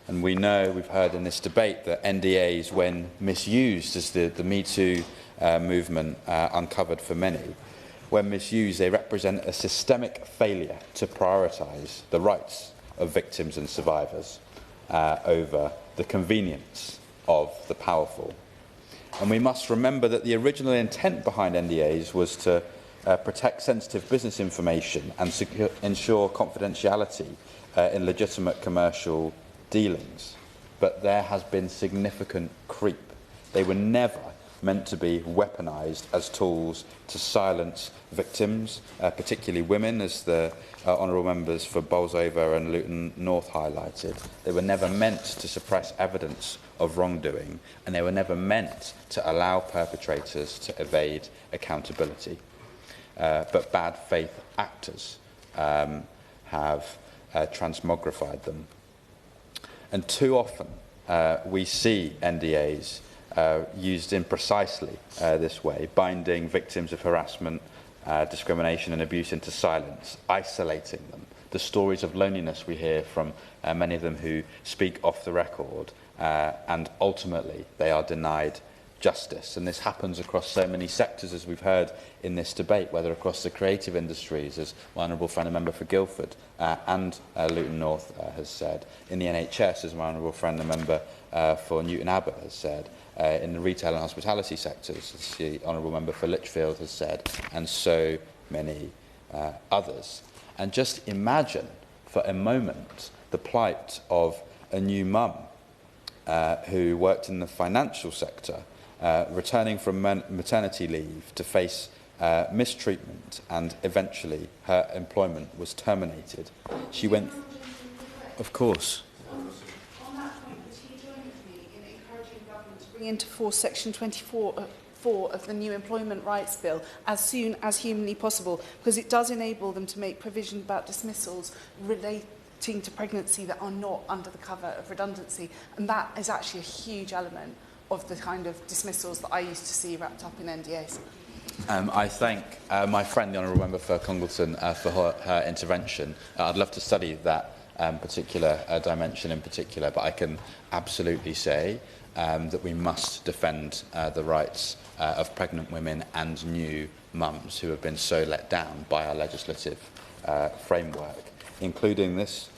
And we know, we've heard in this debate, that NDAs, when misused, as the Me Too movement uncovered for many, when misused, they represent a systemic failure to prioritise the rights of victims and survivors over the convenience of the powerful. And we must remember that the original intent behind NDAs was to protect sensitive business information and ensure confidentiality in legitimate commercial dealings. But there has been significant creep. They were never meant to be weaponised as tools to silence victims, particularly women, as the honourable members for Bolsover and Luton North highlighted. They were never meant to suppress evidence of wrongdoing, and they were never meant to allow perpetrators to evade accountability. But bad faith actors have transmogrified them. And too often we see NDAs used in precisely this way, binding victims of harassment, discrimination and abuse into silence, isolating them. The stories of loneliness we hear from many of them who speak off the record, and ultimately they are denied justice. And this happens across so many sectors, as we've heard in this debate, whether across the creative industries, as my honourable friend and member for Guildford and Luton North has said, in the NHS, as my honourable friend and member for Newton Abbot has said, in the retail and hospitality sectors, as the honourable member for Lichfield has said, and so many others. And just imagine for a moment the plight of a new mum who worked in the financial sector, returning from maternity leave to face mistreatment, and eventually her employment was terminated. She went, of course. Into force Section 24 of the new Employment Rights Bill as soon as humanly possible, because it does enable them to make provision about dismissals relating to pregnancy that are not under the cover of redundancy, and that is actually a huge element of the kind of dismissals that I used to see wrapped up in NDAs. I thank my friend, the Honourable Member for Congleton, for her intervention. I'd love to study that particular dimension in particular, but I can absolutely say that we must defend the rights of pregnant women and new mums who have been so let down by our legislative framework, including this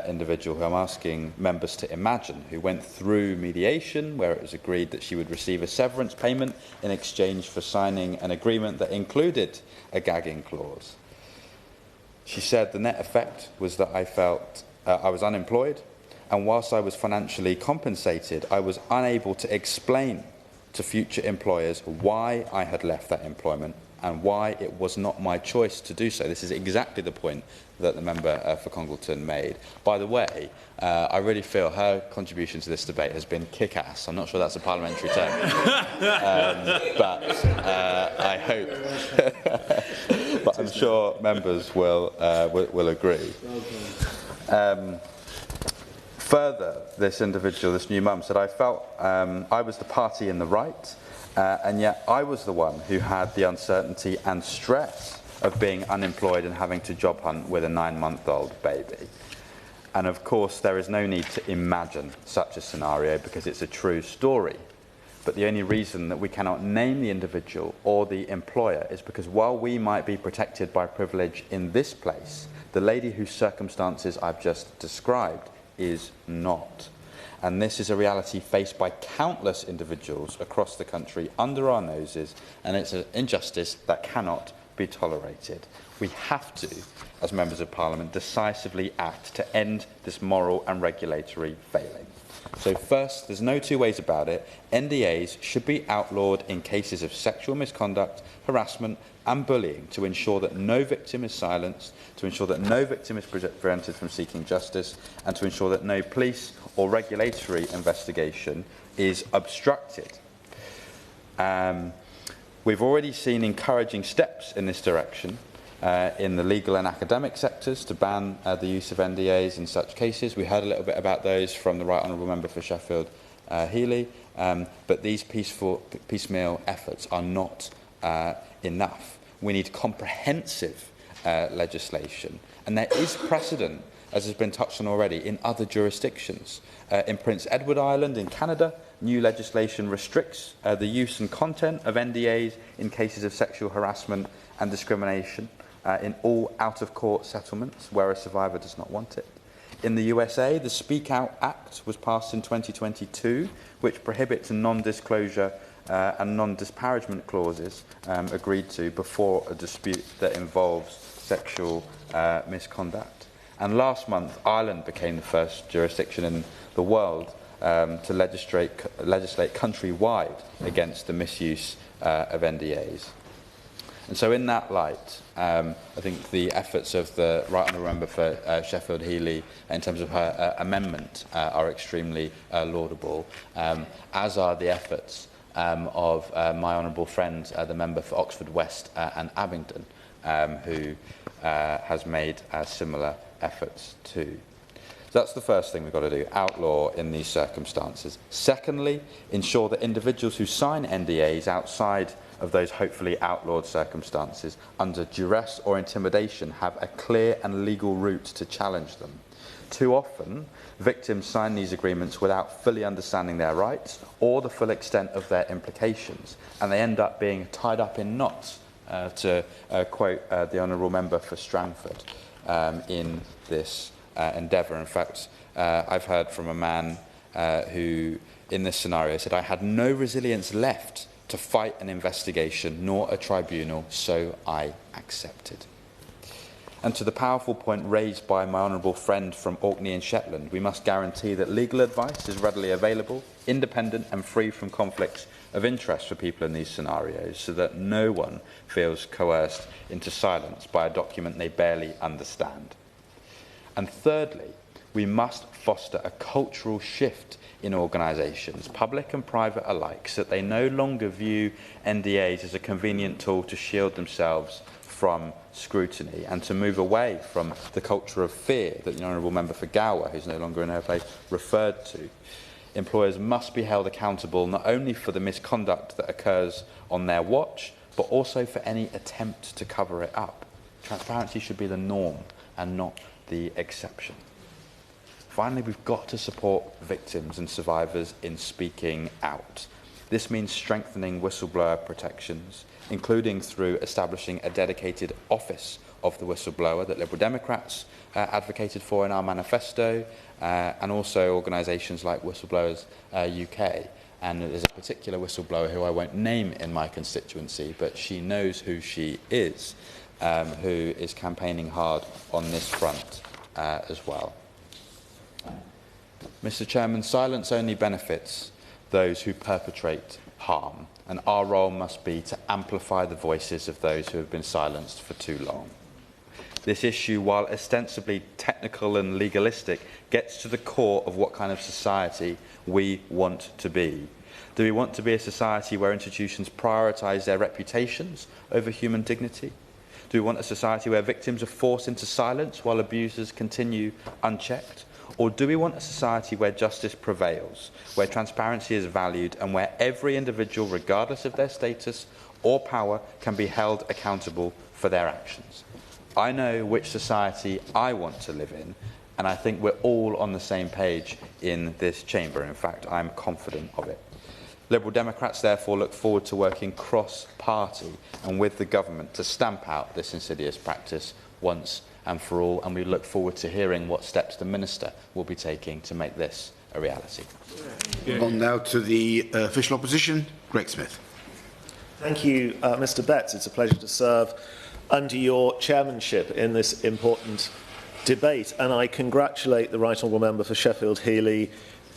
individual who I'm asking members to imagine, who went through mediation where it was agreed that she would receive a severance payment in exchange for signing an agreement that included a gagging clause. She said the net effect was that I felt I was unemployed, and whilst I was financially compensated, I was unable to explain to future employers why I had left that employment and why it was not my choice to do so. This is exactly the point that the member for Congleton made. By the way, I really feel her contribution to this debate has been kick-ass. I'm not sure that's a parliamentary term, but I hope. But I'm sure members will agree. Further, this individual, this new mum, said, I felt I was the party in the right, and yet I was the one who had the uncertainty and stress of being unemployed and having to job hunt with a 9-month-old baby. And of course, there is no need to imagine such a scenario because it's a true story. But the only reason that we cannot name the individual or the employer is because while we might be protected by privilege in this place, the lady whose circumstances I've just described is not. And this is a reality faced by countless individuals across the country under our noses, and it's an injustice that cannot be tolerated. We have to, as members of Parliament, decisively act to end this moral and regulatory failing. So first, there's no two ways about it, NDAs should be outlawed in cases of sexual misconduct, harassment and bullying to ensure that no victim is silenced, to ensure that no victim is prevented from seeking justice, and to ensure that no police or regulatory investigation is obstructed. We've already seen encouraging steps in this direction in the legal and academic sectors to ban the use of NDAs in such cases. We heard a little bit about those from the Right Honourable Member for Sheffield Healy, but these piecemeal efforts are not enough. We need comprehensive legislation, and there is precedent, as has been touched on already, in other jurisdictions. In Prince Edward Island in Canada, new legislation restricts the use and content of NDAs in cases of sexual harassment and discrimination in all out-of-court settlements where a survivor does not want it. In the USA, the Speak Out Act was passed in 2022, which prohibits non-disclosure and non-disparagement clauses agreed to before a dispute that involves sexual misconduct. And last month, Ireland became the first jurisdiction in the world to legislate countrywide against the misuse of NDAs. And so in that light, I think the efforts of the Right Honourable Member for Sheffield Healy in terms of her amendment are extremely laudable, as are the efforts of my honourable friend, the member for Oxford West and Abingdon, who has made similar efforts too. So that's the first thing we've got to do, outlaw in these circumstances. Secondly, ensure that individuals who sign NDAs outside of those hopefully outlawed circumstances under duress or intimidation have a clear and legal route to challenge them. Too often, victims sign these agreements without fully understanding their rights or the full extent of their implications, and they end up being tied up in knots, to quote the Honourable Member for Strangford, in this endeavour. In fact, I've heard from a man who, in this scenario, said, I had no resilience left to fight an investigation nor a tribunal, so I accepted. And to the powerful point raised by my honourable friend from Orkney and Shetland, we must guarantee that legal advice is readily available, independent and free from conflicts of interest for people in these scenarios, so that no one feels coerced into silence by a document they barely understand. And thirdly, we must foster a cultural shift in organisations, public and private alike, so that they no longer view NDAs as a convenient tool to shield themselves from scrutiny and to move away from the culture of fear that the Honourable Member for Gower, who's no longer in her place, referred to. Employers must be held accountable not only for the misconduct that occurs on their watch, but also for any attempt to cover it up. Transparency should be the norm and not the exception. Finally, we've got to support victims and survivors in speaking out. This means strengthening whistleblower protections, including through establishing a dedicated office of the whistleblower that Liberal Democrats advocated for in our manifesto, and also organisations like Whistleblowers UK. And there's a particular whistleblower who I won't name in my constituency, but she knows who she is, who is campaigning hard on this front as well. Mr. Chairman, silence only benefits those who perpetrate harm. and our role must be to amplify the voices of those who have been silenced for too long. This issue, while ostensibly technical and legalistic, gets to the core of what kind of society we want to be. Do we want to be a society where institutions prioritise their reputations over human dignity? Do we want a society where victims are forced into silence while abusers continue unchecked? Or do we want a society where justice prevails, where transparency is valued, and where every individual, regardless of their status or power, can be held accountable for their actions? I know which society I want to live in, and I think we're all on the same page in this chamber. In fact, I'm confident of it. Liberal Democrats therefore look forward to working cross-party and with the government to stamp out this insidious practice once and for all, and we look forward to hearing what steps the Minister will be taking to make this a reality. On now to the official opposition, Greg Smith. Thank you, Mr Betts. It's a pleasure to serve under your chairmanship in this important debate, and I congratulate the Right Honourable Member for Sheffield Heeley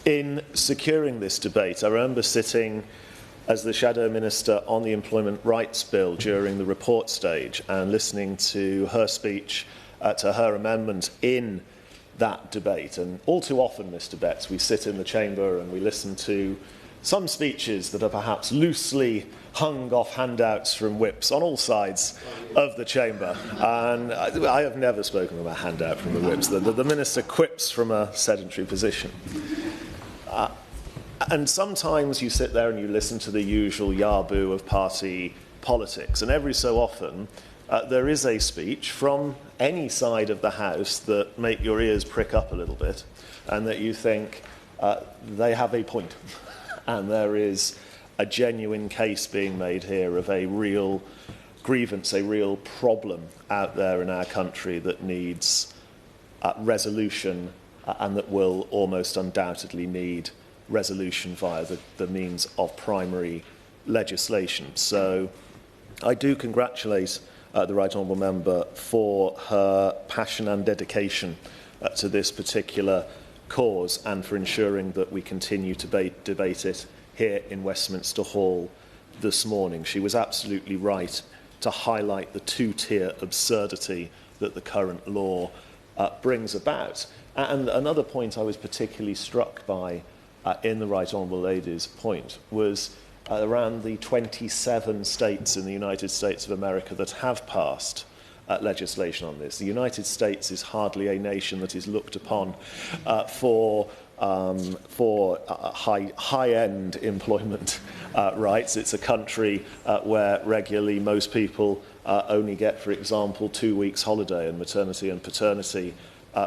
in securing this debate. I remember sitting as the Shadow Minister on the Employment Rights Bill during the report stage and listening to her speech, to her amendment in that debate. And all too often, Mr Betts, we sit in the chamber and we listen to some speeches that are perhaps loosely hung off handouts from whips on all sides of the chamber. And I have never spoken of a handout from the whips. The Minister quips from a sedentary position. And sometimes you sit there and you listen to the usual yaboo of party politics. And every so often, there is a speech from any side of the House that make your ears prick up a little bit and that you think they have a point. And there is a genuine case being made here of a real grievance, a real problem out there in our country that needs resolution and that will almost undoubtedly need resolution via the means of primary legislation. So I do congratulate the Right Honourable Member for her passion and dedication to this particular cause and for ensuring that we continue to debate it here in Westminster Hall this morning. She was absolutely right to highlight the two-tier absurdity that the current law brings about. And another point I was particularly struck by in the Right Honourable Lady's point was around the 27 states in the United States of America that have passed legislation on this. The United States is hardly a nation that is looked upon for high-end employment rights. It's a country where regularly most people only get, for example, 2 weeks holiday, and maternity and paternity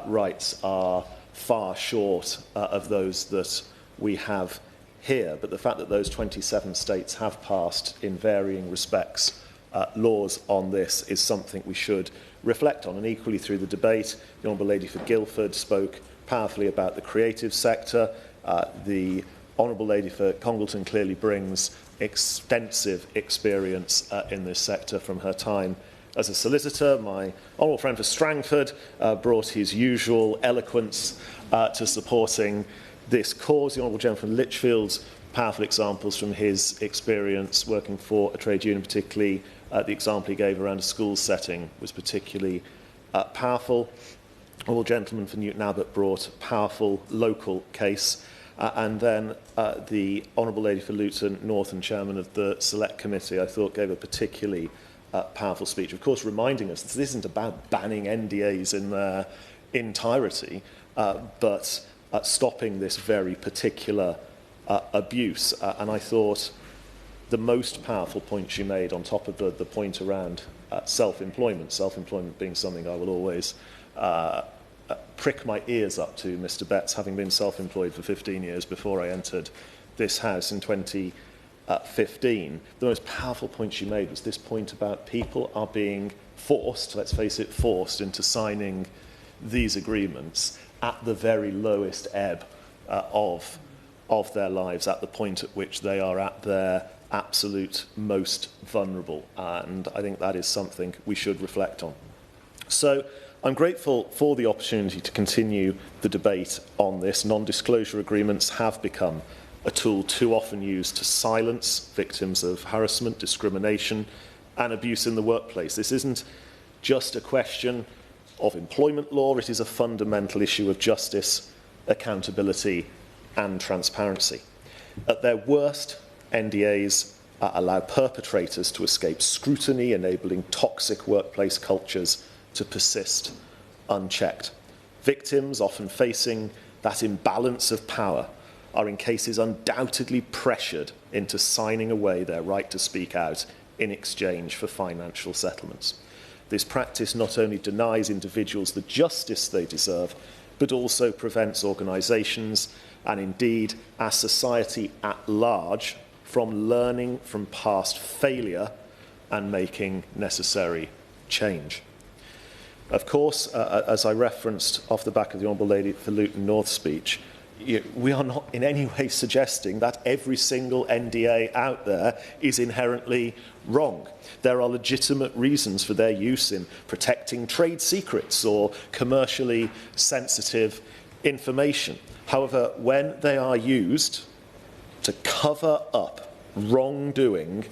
rights are far short of those that we have here. But the fact that those 27 states have passed in varying respects laws on this is something we should reflect on. And equally through the debate, the Honourable Lady for Guildford spoke powerfully about the creative sector. The Honourable Lady for Congleton clearly brings extensive experience in this sector from her time as a solicitor. My honourable friend for Strangford brought his usual eloquence to supporting this cause. The Honourable Gentleman from Lichfield's powerful examples from his experience working for a trade union, particularly the example he gave around a school setting was particularly powerful. The Honourable Gentleman for Newton Abbot brought a powerful local case. And then the Honourable Lady for Luton North and Chairman of the Select Committee, I thought, gave a particularly powerful speech, of course, reminding us that this isn't about banning NDAs in their entirety, but stopping this very particular abuse. And I thought the most powerful point she made, on top of the point around self-employment being something I will always prick my ears up to, Mr Betts, having been self-employed for 15 years before I entered this House in 2015. The most powerful point she made was this point about people are being forced, let's face it, forced into signing these agreements at the very lowest ebb of their lives, at the point at which they are at their absolute most vulnerable. And I think that is something we should reflect on. So I'm grateful for the opportunity to continue the debate on this. Non-disclosure agreements have become a tool too often used to silence victims of harassment, discrimination and abuse in the workplace. This isn't just a question of employment law, it is a fundamental issue of justice, accountability and transparency. At their worst, NDAs allow perpetrators to escape scrutiny, enabling toxic workplace cultures to persist unchecked. Victims, often facing that imbalance of power, are in cases undoubtedly pressured into signing away their right to speak out in exchange for financial settlements. This practice not only denies individuals the justice they deserve, but also prevents organisations and indeed our society at large from learning from past failure and making necessary change. Of course, as I referenced off the back of the Honourable Lady for Luton North speech, we are not in any way suggesting that every single NDA out there is inherently wrong. There are legitimate reasons for their use in protecting trade secrets or commercially sensitive information. However, when they are used to cover up wrongdoing,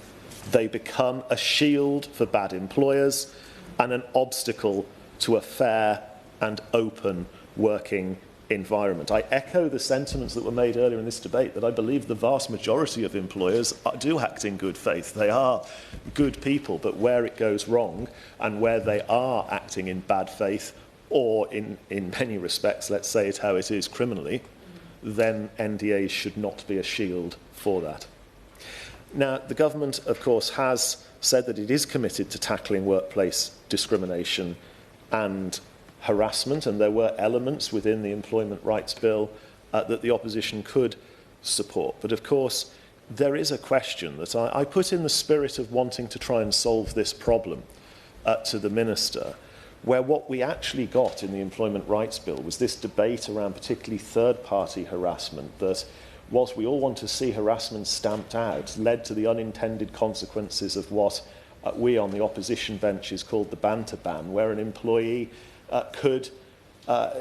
they become a shield for bad employers and an obstacle to a fair and open working environment. I echo the sentiments that were made earlier in this debate that I believe the vast majority of employers do act in good faith. They are good people, but where it goes wrong and where they are acting in bad faith or in many respects, let's say it how it is, criminally, then NDAs should not be a shield for that. Now, the government, of course, has said that it is committed to tackling workplace discrimination and harassment, and there were elements within the Employment Rights Bill that the opposition could support. But of course, there is a question that I put in the spirit of wanting to try and solve this problem to the Minister, where what we actually got in the Employment Rights Bill was this debate around particularly third-party harassment that, whilst we all want to see harassment stamped out, led to the unintended consequences of what we on the opposition benches called the banter ban, where an employee could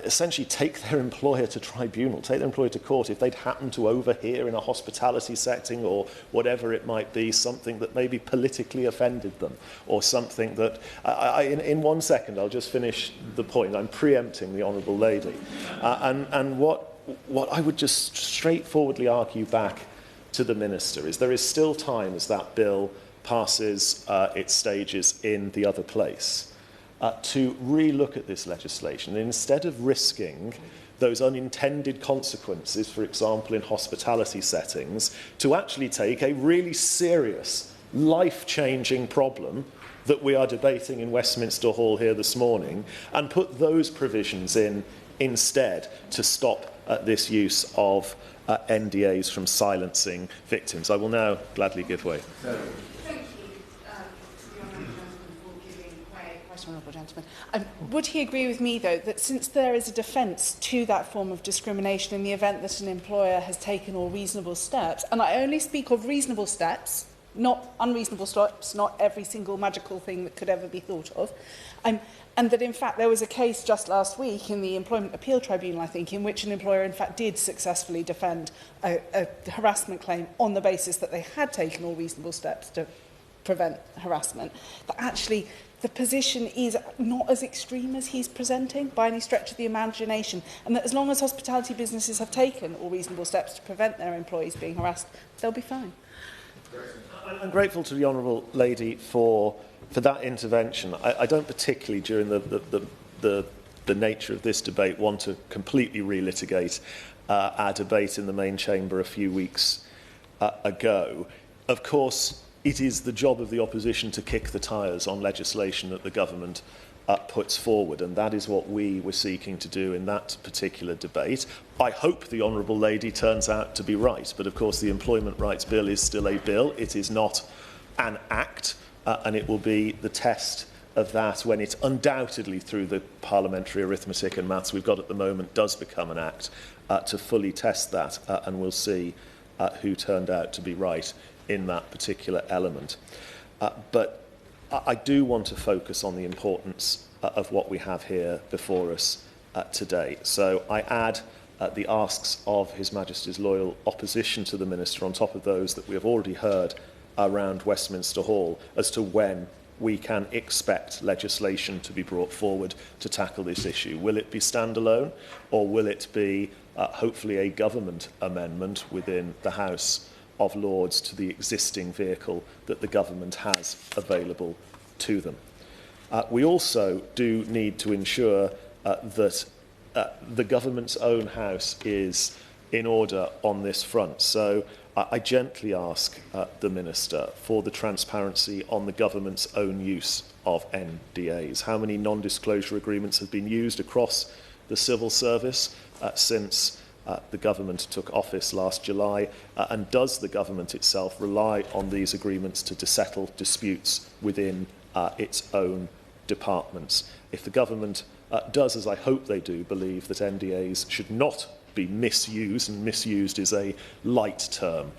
essentially take their employer to tribunal, take their employer to court if they'd happen to overhear in a hospitality setting or whatever it might be, something that maybe politically offended them, or something that... in 1 second, I'll just finish the point. I'm preempting the Honourable Lady. And what I would just straightforwardly argue back to the Minister is there is still time as that bill passes its stages in the other place to re-look at this legislation. And instead of risking those unintended consequences, for example, in hospitality settings, to actually take a really serious, life-changing problem that we are debating in Westminster Hall here this morning and put those provisions in instead to stop this use of NDAs from silencing victims. I will now gladly give way. Honourable gentleman. Would he agree with me, though, that since there is a defence to that form of discrimination in the event that an employer has taken all reasonable steps, and I only speak of reasonable steps, not unreasonable steps, not every single magical thing that could ever be thought of, and that, in fact, there was a case just last week in the Employment Appeal Tribunal, I think, in which an employer, in fact, did successfully defend a harassment claim on the basis that they had taken all reasonable steps to prevent harassment, that actually the position is not as extreme as he's presenting by any stretch of the imagination, and that as long as hospitality businesses have taken all reasonable steps to prevent their employees being harassed, they'll be fine. I'm grateful to the Honourable Lady for that intervention. I don't particularly, during the nature of this debate, want to completely relitigate our debate in the main chamber a few weeks ago. Of course, it is the job of the opposition to kick the tyres on legislation that the government puts forward, and that is what we were seeking to do in that particular debate. I hope the Honourable Lady turns out to be right, but of course the Employment Rights Bill is still a bill. It is not an act, and it will be the test of that when it undoubtedly, through the parliamentary arithmetic and maths we've got at the moment, does become an act, to fully test that, and we'll see who turned out to be right in that particular element. But I do want to focus on the importance of what we have here before us today. So I add the asks of His Majesty's loyal opposition to the Minister, on top of those that we have already heard around Westminster Hall, as to when we can expect legislation to be brought forward to tackle this issue. Will it be standalone, or will it be hopefully a government amendment within the House of Lords to the existing vehicle that the government has available to them? We also do need to ensure that the government's own house is in order on this front. So I gently ask the Minister for the transparency on the government's own use of NDAs. How many non-disclosure agreements have been used across the civil service since the government took office last July, and does the government itself rely on these agreements to settle disputes within its own departments? If the government does, as I hope they do, believe that NDAs should not be misused, and misused is a light term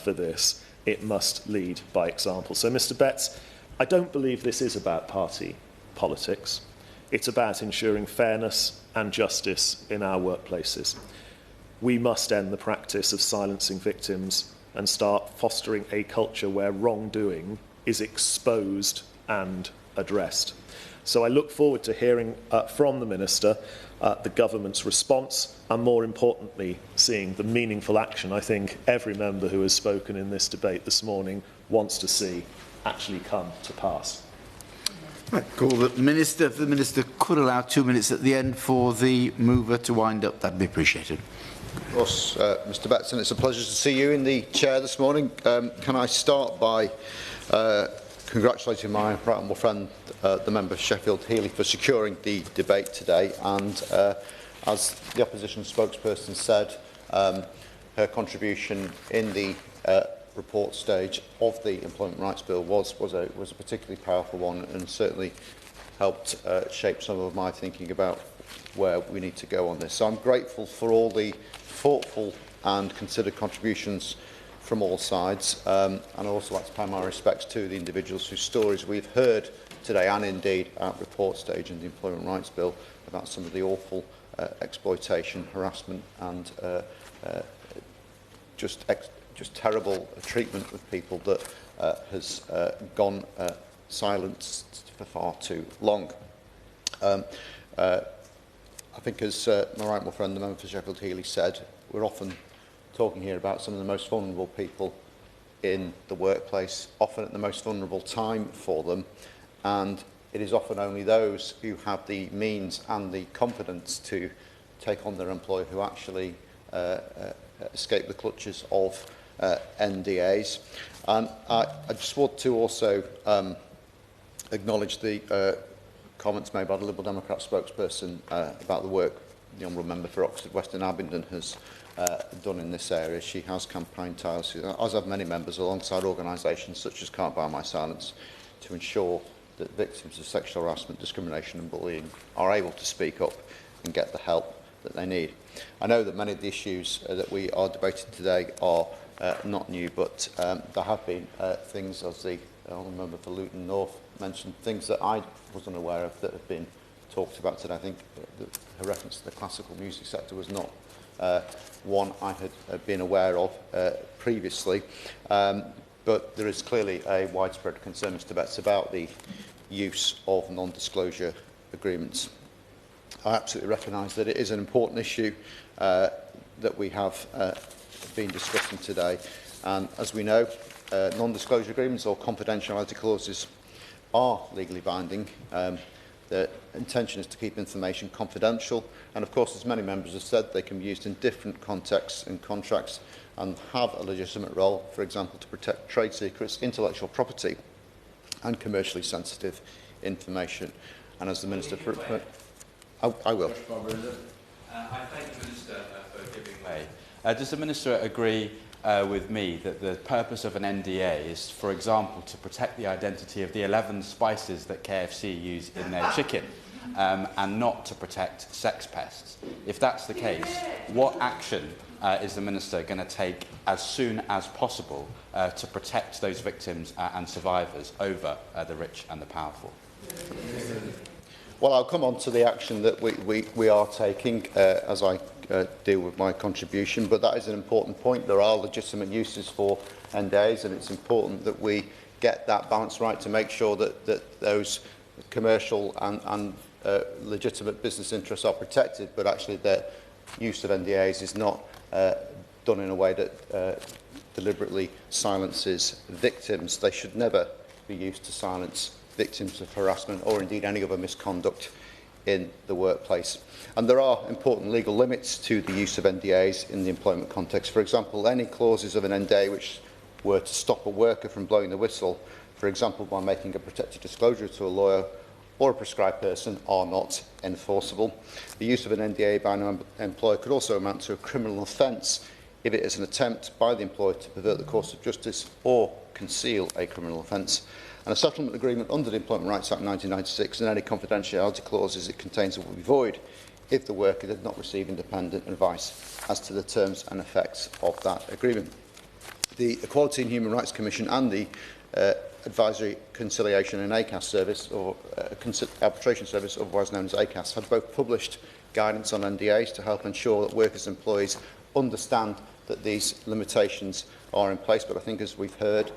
for this, it must lead by example. So, Mr. Betts, I don't believe this is about party politics. It's about ensuring fairness and justice in our workplaces. We must end the practice of silencing victims and start fostering a culture where wrongdoing is exposed and addressed. So I look forward to hearing from the Minister the government's response, and more importantly, seeing the meaningful action I think every member who has spoken in this debate this morning wants to see actually come to pass. I call the Minister. If the Minister could allow 2 minutes at the end for the mover to wind up, that'd be appreciated. Of course, Mr. Betson, it's a pleasure to see you in the chair this morning. Can I start by congratulating my right honourable friend, the member for Sheffield Heeley, for securing the debate today, and as the opposition spokesperson said, her contribution in the report stage of the Employment Rights Bill was a particularly powerful one, and certainly helped shape some of my thinking about where we need to go on this. So I'm grateful for all the thoughtful and considered contributions from all sides, and I'd also like to pay my respects to the individuals whose stories we've heard today, and indeed at report stage in the Employment Rights Bill, about some of the awful exploitation, harassment and just terrible treatment of people that has gone silenced for far too long. I think, as my right honourable friend, the member for Sheffield Heeley, said, we're often talking here about some of the most vulnerable people in the workplace, often at the most vulnerable time for them, and it is often only those who have the means and the confidence to take on their employer who actually escape the clutches of NDAs. And I just want to also acknowledge the comments made by the Liberal Democrat spokesperson about the work the honourable member for Oxford Western Abingdon has done in this area. She has campaigned tirelessly, as have many members, alongside organisations such as Can't Buy My Silence, to ensure that victims of sexual harassment, discrimination and bullying are able to speak up and get the help that they need. I know that many of the issues that we are debating today are not new, but there have been things, as the honourable member for Luton North mentioned, things that I wasn't aware of that have been talked about today. I think her reference to the classical music sector was not one I had been aware of previously, but there is clearly a widespread concern, Mr. Betts, about the use of non-disclosure agreements. I absolutely recognise that it is an important issue that we have been discussing today, and as we know, non-disclosure agreements or confidentiality clauses are legally binding. The intention is to keep information confidential, and of course, as many members have said, they can be used in different contexts and contracts and have a legitimate role, for example, to protect trade secrets, intellectual property and commercially sensitive information. And as the Minister for... I will. I thank the Minister for giving way. Does the Minister agree with me that the purpose of an NDA is, for example, to protect the identity of the 11 spices that KFC use in their chicken, and not to protect sex pests? If that's the case, what action is the Minister going to take as soon as possible to protect those victims and survivors over the rich and the powerful? Well, I'll come on to the action that we are taking as I deal with my contribution, but that is an important point. There are legitimate uses for NDAs, and it's important that we get that balance right to make sure that those commercial and legitimate business interests are protected, but actually the use of NDAs is not done in a way that deliberately silences victims. They should never be used to silence victims of harassment or indeed any other misconduct in the workplace. And there are important legal limits to the use of NDAs in the employment context. For example, any clauses of an NDA which were to stop a worker from blowing the whistle, for example by making a protected disclosure to a lawyer or a prescribed person, are not enforceable. The use of an NDA by an employer could also amount to a criminal offence if it is an attempt by the employer to pervert the course of justice or conceal a criminal offence. And a settlement agreement under the Employment Rights Act 1996 and any confidentiality clauses it contains will be void if the worker did not receive independent advice as to the terms and effects of that agreement. The Equality and Human Rights Commission and the Advisory Conciliation and ACAS Service, or Arbitration Service, otherwise known as ACAS, have both published guidance on NDAs to help ensure that workers and employees understand that these limitations are in place. But I think, as we've heard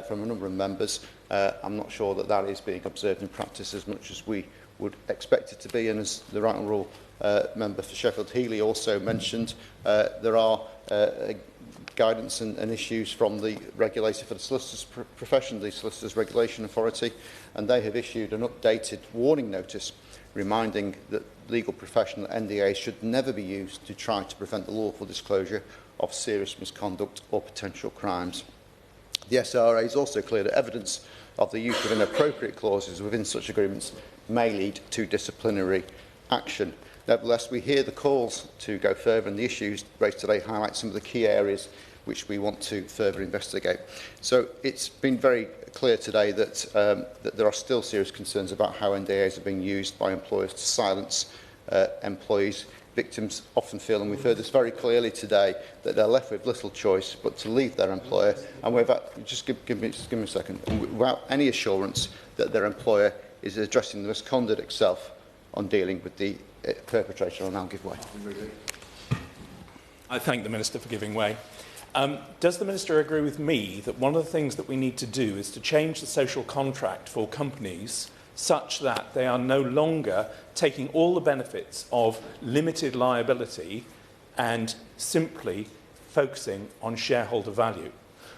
from a number of members, I'm not sure that that is being observed in practice as much as we would expect it to be. And as the Right Honourable Member for Sheffield Healy also mentioned, there are guidance and issues from the regulator for the solicitors profession, the Solicitors Regulation Authority, and they have issued an updated warning notice reminding the legal profession that NDAs should never be used to try to prevent the lawful disclosure of serious misconduct or potential crimes. The SRA is also clear that evidence of the use of inappropriate clauses within such agreements may lead to disciplinary action. Nevertheless, we hear the calls to go further, and the issues raised today highlight some of the key areas which we want to further investigate. So it's been very clear today that, that there are still serious concerns about how NDAs are being used by employers to silence employees. Victims often feel, and we've heard this very clearly today, that they're left with little choice but to leave their employer, and without, just give me a second, and without any assurance that their employer is addressing the misconduct itself on dealing with the perpetrator. I'll now give way. I thank the Minister for giving way. Does the Minister agree with me that one of the things that we need to do is to change the social contract for companies such that they are no longer taking all the benefits of limited liability and simply focusing on shareholder value?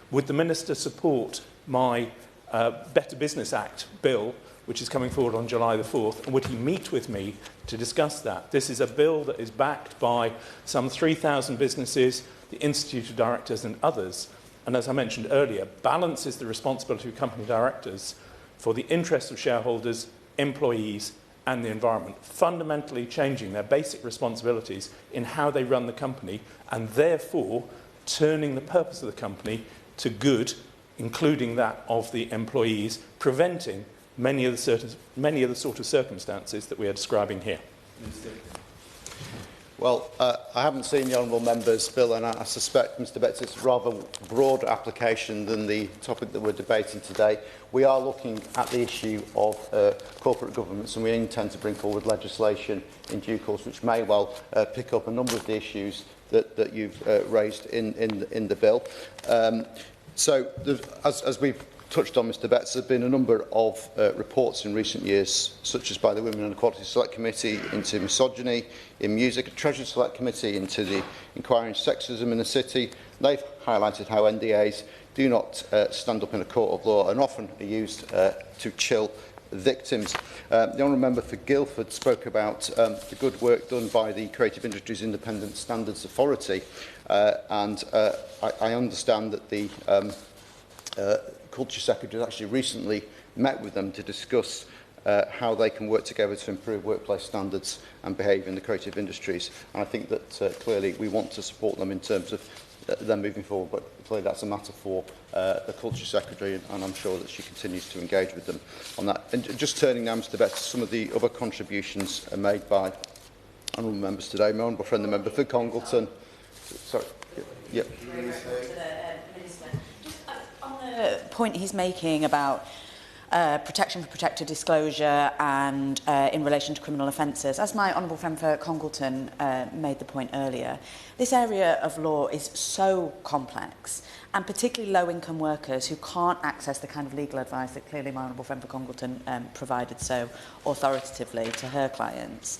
Would the Minister support my Better Business Act bill, which is coming forward on July the 4th, and would he meet with me to discuss that? This is a bill that is backed by some 3,000 businesses, the Institute of Directors and others, and as I mentioned earlier, balances the responsibility of company directors for the interests of shareholders, employees and the environment, fundamentally changing their basic responsibilities in how they run the company, and therefore turning the purpose of the company to good, including that of the employees, preventing many of the sort of circumstances that we are describing here. Well, I haven't seen the Honourable Member's bill, and I suspect, Mr Betts, it's a rather broad application than the topic that we're debating today. We are looking at the issue of corporate governance, and we intend to bring forward legislation in due course which may well pick up a number of the issues that you've raised in the bill. So, as we've touched on, Mr Betts, there have been a number of reports in recent years, such as by the Women and Equality Select Committee into misogyny in music, a Treasury Select Committee into the inquiry into sexism in the city. They've highlighted how NDAs do not stand up in a court of law and often are used to chill victims. The Honourable Member for Guildford spoke about the good work done by the Creative Industries Independent Standards Authority, and I understand that the Culture Secretary has actually recently met with them to discuss how they can work together to improve workplace standards and behaviour in the creative industries. And I think that clearly we want to support them in terms of them moving forward, but clearly that's a matter for the Culture Secretary, and I'm sure that she continues to engage with them on that. And just turning now, Mr Betts, to some of the other contributions made by honourable members today. My honourable friend, the member for Congleton. Sorry. Yep. The point he's making about protection for protected disclosure and in relation to criminal offences. As my honourable friend for Congleton made the point earlier, this area of law is so complex, and particularly low-income workers who can't access the kind of legal advice that clearly my honourable friend for Congleton provided so authoritatively to her clients.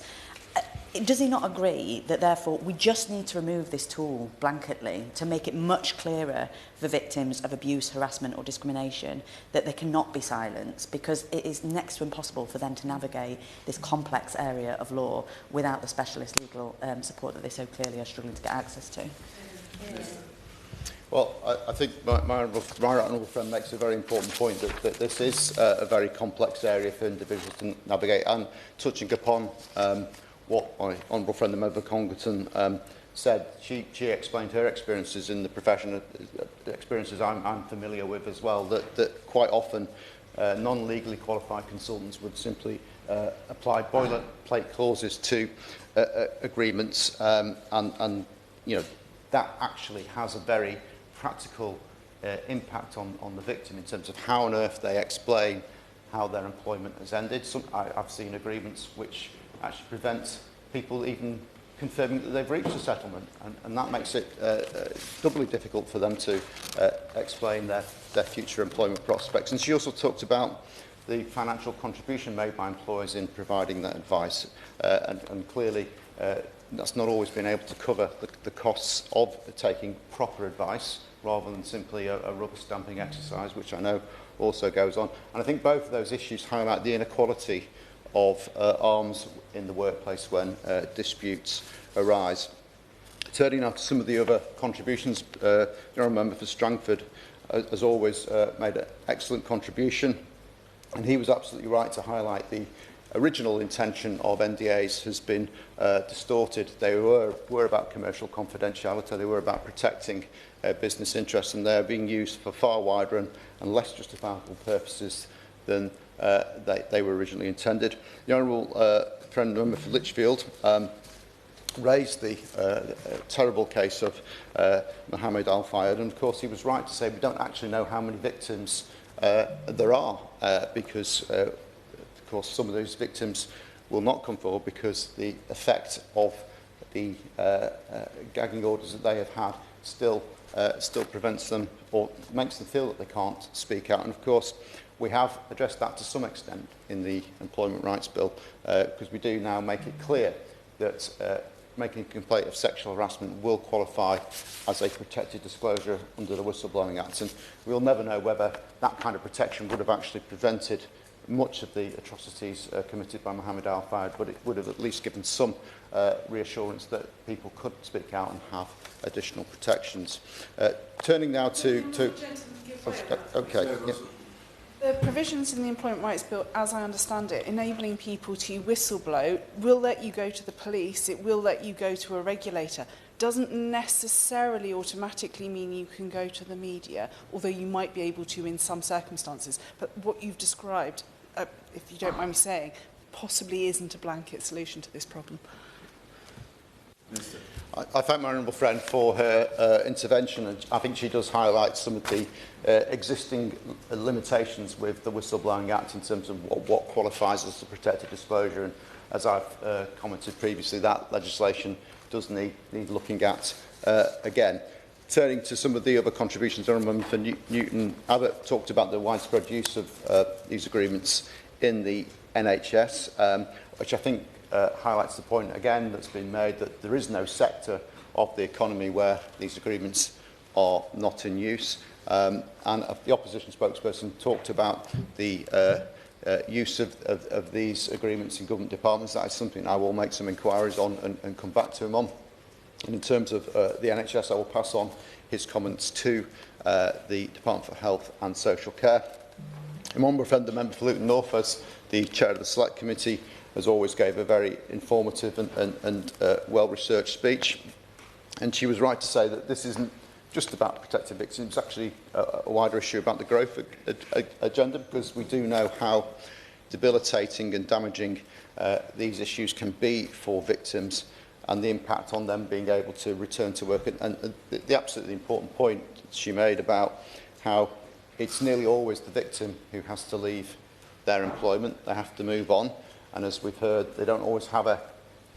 Does he not agree that, therefore, we just need to remove this tool blanketly to make it much clearer for victims of abuse, harassment or discrimination that they cannot be silenced, because it is next to impossible for them to navigate this complex area of law without the specialist legal support that they so clearly are struggling to get access to? Well, I think my honourable friend makes a very important point that this is a very complex area for individuals to navigate, and touching upon what my honourable friend, the member for Congleton, said. She explained her experiences in the profession, experiences I'm familiar with as well, that quite often non-legally qualified consultants would simply apply boilerplate clauses to agreements, and you know, that actually has a very practical impact on the victim in terms of how on earth they explain how their employment has ended. I've seen agreements which actually prevent people even confirming that they've reached a settlement, and that makes it doubly difficult for them to explain their future employment prospects. And she also talked about the financial contribution made by employers in providing that advice, and clearly that's not always been able to cover the costs of taking proper advice rather than simply a rubber stamping exercise, which I know also goes on. And I think both of those issues highlight the inequality of arms in the workplace when disputes arise. Turning now to some of the other contributions, the Honourable Member for Strangford has always made an excellent contribution, and he was absolutely right to highlight the original intention of NDAs has been distorted. They were about commercial confidentiality, they were about protecting business interests, and they're being used for far wider and less justifiable purposes than they were originally intended. The Honourable friend member for Lichfield raised the terrible case of Mohammed Al-Fayed, and of course he was right to say we don't actually know how many victims there are, because of course some of those victims will not come forward because the effect of the gagging orders that they have had still prevents them or makes them feel that they can't speak out. And of course we have addressed that to some extent in the Employment Rights Bill, because we do now make it clear that making a complaint of sexual harassment will qualify as a protected disclosure under the Whistleblowing Act. And we'll never know whether that kind of protection would have actually prevented much of the atrocities committed by Mohammed Al-Fayed, but it would have at least given some reassurance that people could speak out and have additional protections. Turning now to okay. Yeah. The provisions in the Employment Rights Bill, as I understand it, enabling people to whistleblow, will let you go to the police, it will let you go to a regulator. Doesn't necessarily automatically mean you can go to the media, although you might be able to in some circumstances. But what you've described, if you don't mind me saying, possibly isn't a blanket solution to this problem. I thank my honourable friend for her intervention, and I think she does highlight some of the existing limitations with the Whistleblowing Act in terms of what qualifies as a protected disclosure. And as I've commented previously, that legislation does need looking at again. Turning to some of the other contributions, the Honourable Member for Newton Abbott talked about the widespread use of these agreements in the NHS, which I think highlights the point again that's been made that there is no sector of the economy where these agreements are not in use. And the opposition spokesperson talked about the use of these agreements in government departments. That is something I will make some inquiries on and come back to him on. And in terms of the NHS, I will pass on his comments to the Department for Health and Social Care. My honourable friend, the member for Luton North, as the chair of the Select Committee, as always gave a very informative and well-researched speech. And she was right to say that this isn't just about protecting victims, it's actually a wider issue about the growth agenda, because we do know how debilitating and damaging these issues can be for victims and the impact on them being able to return to work. And the absolutely important point she made about how it's nearly always the victim who has to leave their employment. They have to move on, and as we've heard, they don't always have a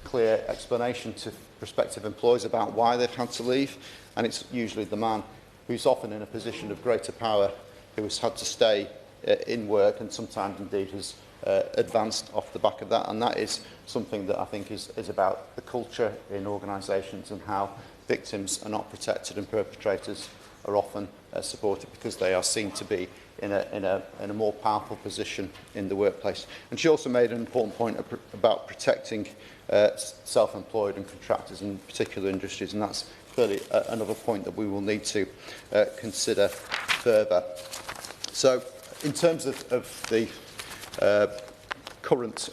clear explanation to prospective employers about why they've had to leave, and it's usually the man who's often in a position of greater power who has had to stay in work, and sometimes indeed has advanced off the back of that. And that is something that I think is about the culture in organisations and how victims are not protected and perpetrators are often supported because they are seen to be in a more powerful position in the workplace. And she also made an important point about protecting self-employed and contractors in particular industries, and that's clearly another point that we will need to consider further. So, in terms of the current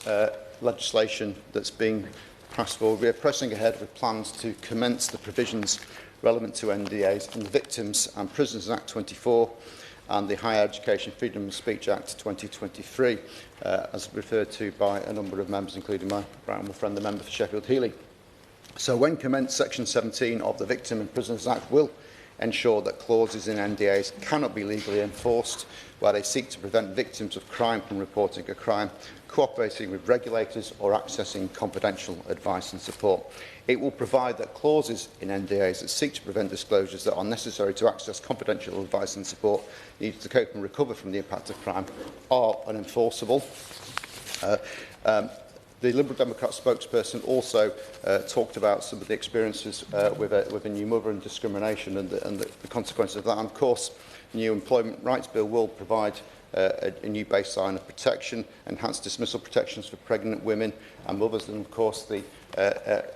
legislation that's being passed forward, we are pressing ahead with plans to commence the provisions relevant to NDAs in the Victims and Prisoners Act 24 and the Higher Education Freedom of Speech Act 2023, as referred to by a number of members, including my right honourable friend, the member for Sheffield Heeley. So when commenced, Section 17 of the Victim and Prisoners Act will ensure that clauses in NDAs cannot be legally enforced where they seek to prevent victims of crime from reporting a crime, cooperating with regulators or accessing confidential advice and support. It will provide that clauses in NDAs that seek to prevent disclosures that are necessary to access confidential advice and support needed to cope and recover from the impact of crime are unenforceable. The Liberal Democrat spokesperson also talked about some of the experiences with a new mother and discrimination and the consequences of that. And of course, the new Employment Rights Bill will provide a new baseline of protection, enhanced dismissal protections for pregnant women and mothers, and of course the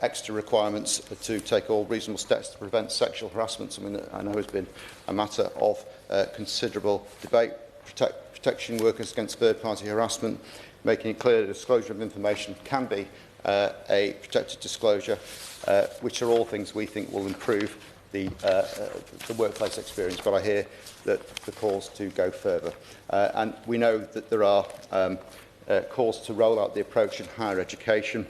extra requirements to take all reasonable steps to prevent sexual harassment, something that I know has been a matter of considerable debate, protecting workers against third-party harassment, making it clear that disclosure of information can be a protected disclosure, which are all things we think will improve the workplace experience. But I hear that the calls to go further. And we know that there are calls to roll out the approach in higher education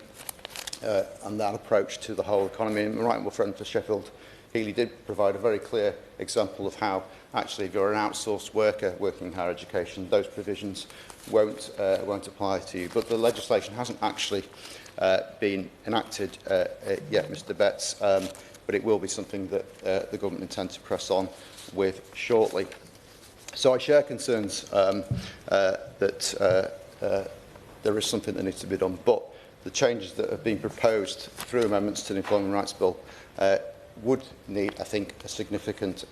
and that approach to the whole economy. And my right honourable friend for Sheffield Heeley did provide a very clear example of how actually if you're an outsourced worker working in higher education, those provisions won't apply to you. But the legislation hasn't actually been enacted yet, Mr Betts, but it will be something that the government intends to press on with shortly. So I share concerns that there is something that needs to be done, but the changes that have been proposed through amendments to the Employment Rights Bill would need, I think, a significant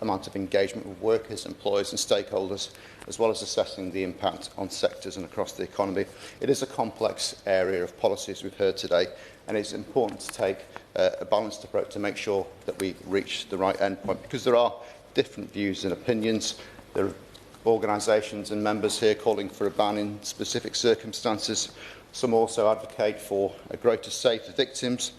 amount of engagement with workers, employers and stakeholders, as well as assessing the impact on sectors and across the economy. It is a complex area of policy, as we've heard today, and it's important to take a balanced approach to make sure that we reach the right endpoint, because there are different views and opinions. There are organisations and members here calling for a ban in specific circumstances. Some also advocate for a greater say for victims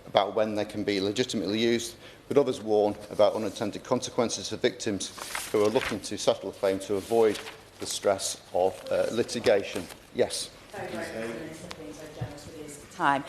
about when they can be legitimately used, but others warn about unintended consequences for victims who are looking to settle a claim to avoid the stress of litigation. Yes. Time.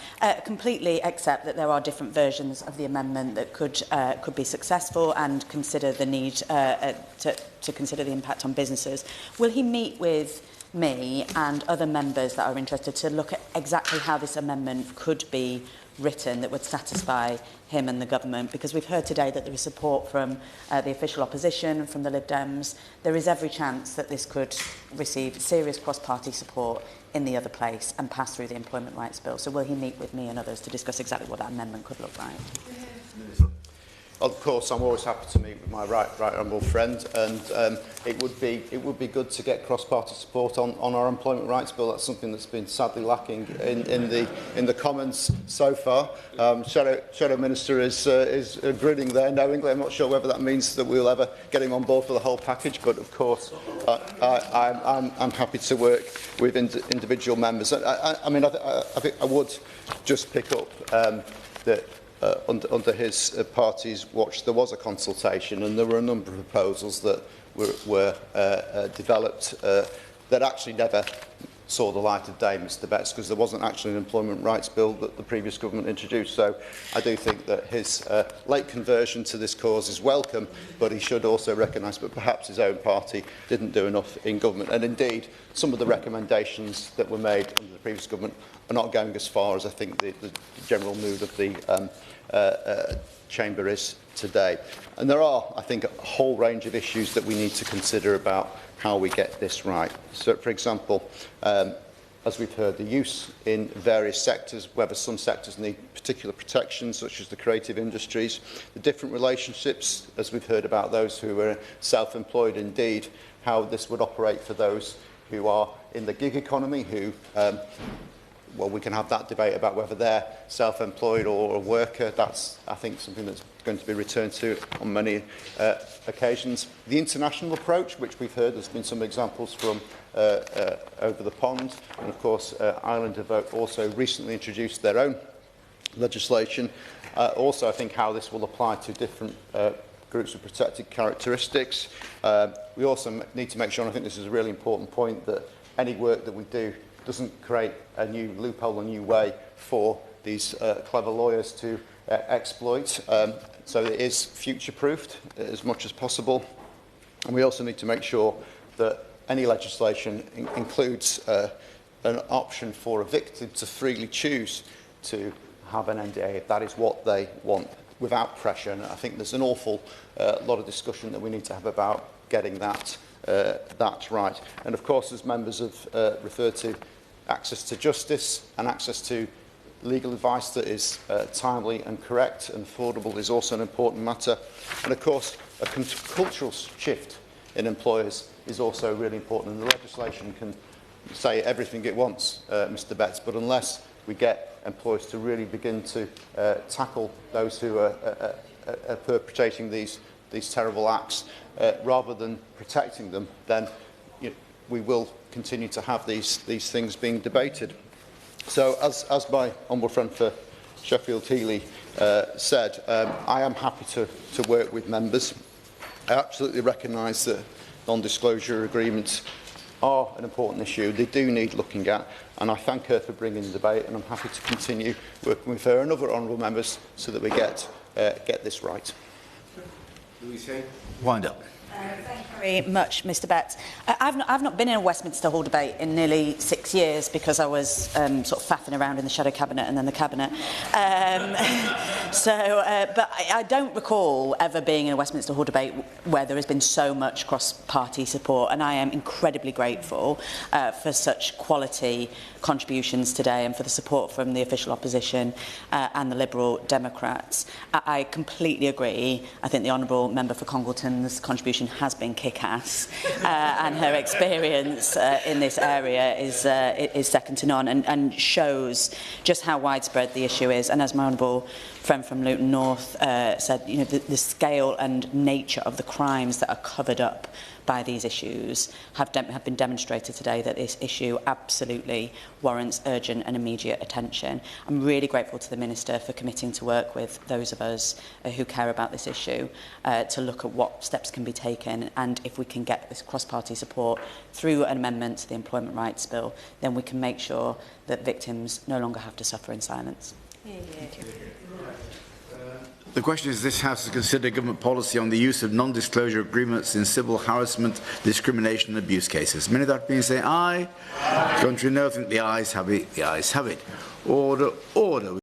Completely accept that there are different versions of the amendment that could be successful and consider the need to consider the impact on businesses. Will he meet with me and other members that are interested to look at exactly how this amendment could be written that would satisfy him and the government? Because we've heard today that there is support from the official opposition, from the Lib Dems. There is every chance that this could receive serious cross-party support in the other place and pass through the Employment Rights Bill. So will he meet with me and others to discuss exactly what that amendment could look like? Of course, I'm always happy to meet with my right honourable friend, and it would be good to get cross-party support on our Employment Rights Bill. That's something that's been sadly lacking in the Commons so far. Shadow Minister is grinning there knowingly. I'm not sure whether that means that we'll ever get him on board for the whole package, but of course I'm happy to work with individual members. I mean, I think I would just pick up that. Under his party's watch, there was a consultation, and there were a number of proposals that were developed that actually never saw the light of day, Mr Betts, because there wasn't actually an employment rights bill that the previous government introduced. So I do think that his late conversion to this cause is welcome, but he should also recognise that perhaps his own party didn't do enough in government. And indeed, some of the recommendations that were made under the previous government are not going as far as I think the general mood of the Chamber is today. And there are, I think, a whole range of issues that we need to consider about how we get this right. So, for example, as we've heard, the use in various sectors, whether some sectors need particular protections, such as the creative industries, the different relationships, as we've heard about those who are self-employed, indeed, how this would operate for those who are in the gig economy, who well, we can have that debate about whether they're self-employed or a worker. That's, I think, something that's going to be returned to on many occasions. The international approach, which we've heard, there's been some examples from over the pond. And, of course, Ireland have also recently introduced their own legislation. Also, I think how this will apply to different groups of protected characteristics. We also need to make sure, and I think this is a really important point, that any work that we do doesn't create a new loophole, a new way for these clever lawyers to exploit. So it is future-proofed as much as possible. And we also need to make sure that any legislation includes an option for a victim to freely choose to have an NDA if that is what they want, without pressure. And I think there's an awful lot of discussion that we need to have about getting that right. And of course, as members have referred to, access to justice and access to legal advice that is timely and correct and affordable is also an important matter. And of course, a cultural shift in employers is also really important. And the legislation can say everything it wants, Mr Betts, but unless we get employers to really begin to tackle those who are perpetrating these terrible acts, rather than protecting them, then we will continue to have these things being debated. So, as my honourable friend for Sheffield Heeley said, I am happy to work with members. I absolutely recognise that non-disclosure agreements are an important issue. They do need looking at, and I thank her for bringing the debate, and I'm happy to continue working with her and other honourable members so that we get this right. Louise Haigh, wind up. Thank you very much, Mr Betts. I've not been in a Westminster Hall debate in nearly 6 years because I was sort of faffing around in the shadow cabinet and then the cabinet. But I don't recall ever being in a Westminster Hall debate where there has been so much cross-party support, and I am incredibly grateful for such quality contributions today and for the support from the official opposition and the Liberal Democrats. I completely agree. I think the Honourable Member for Congleton's contribution has been kick-ass, and her experience in this area is second to none, and shows just how widespread the issue is. And as my honourable friend from Luton North said, you know, the scale and nature of the crimes that are covered up by these issues have been demonstrated today, that this issue absolutely warrants urgent and immediate attention. I'm really grateful to the Minister for committing to work with those of us who care about this issue to look at what steps can be taken, and if we can get this cross-party support through an amendment to the Employment Rights Bill, then we can make sure that victims no longer have to suffer in silence. Thank you. The question is, this House has considered government policy on the use of non-disclosure agreements in civil harassment, discrimination and abuse cases. Many that being say aye. Contrary no, I think the ayes have it. The ayes have it. Order, order.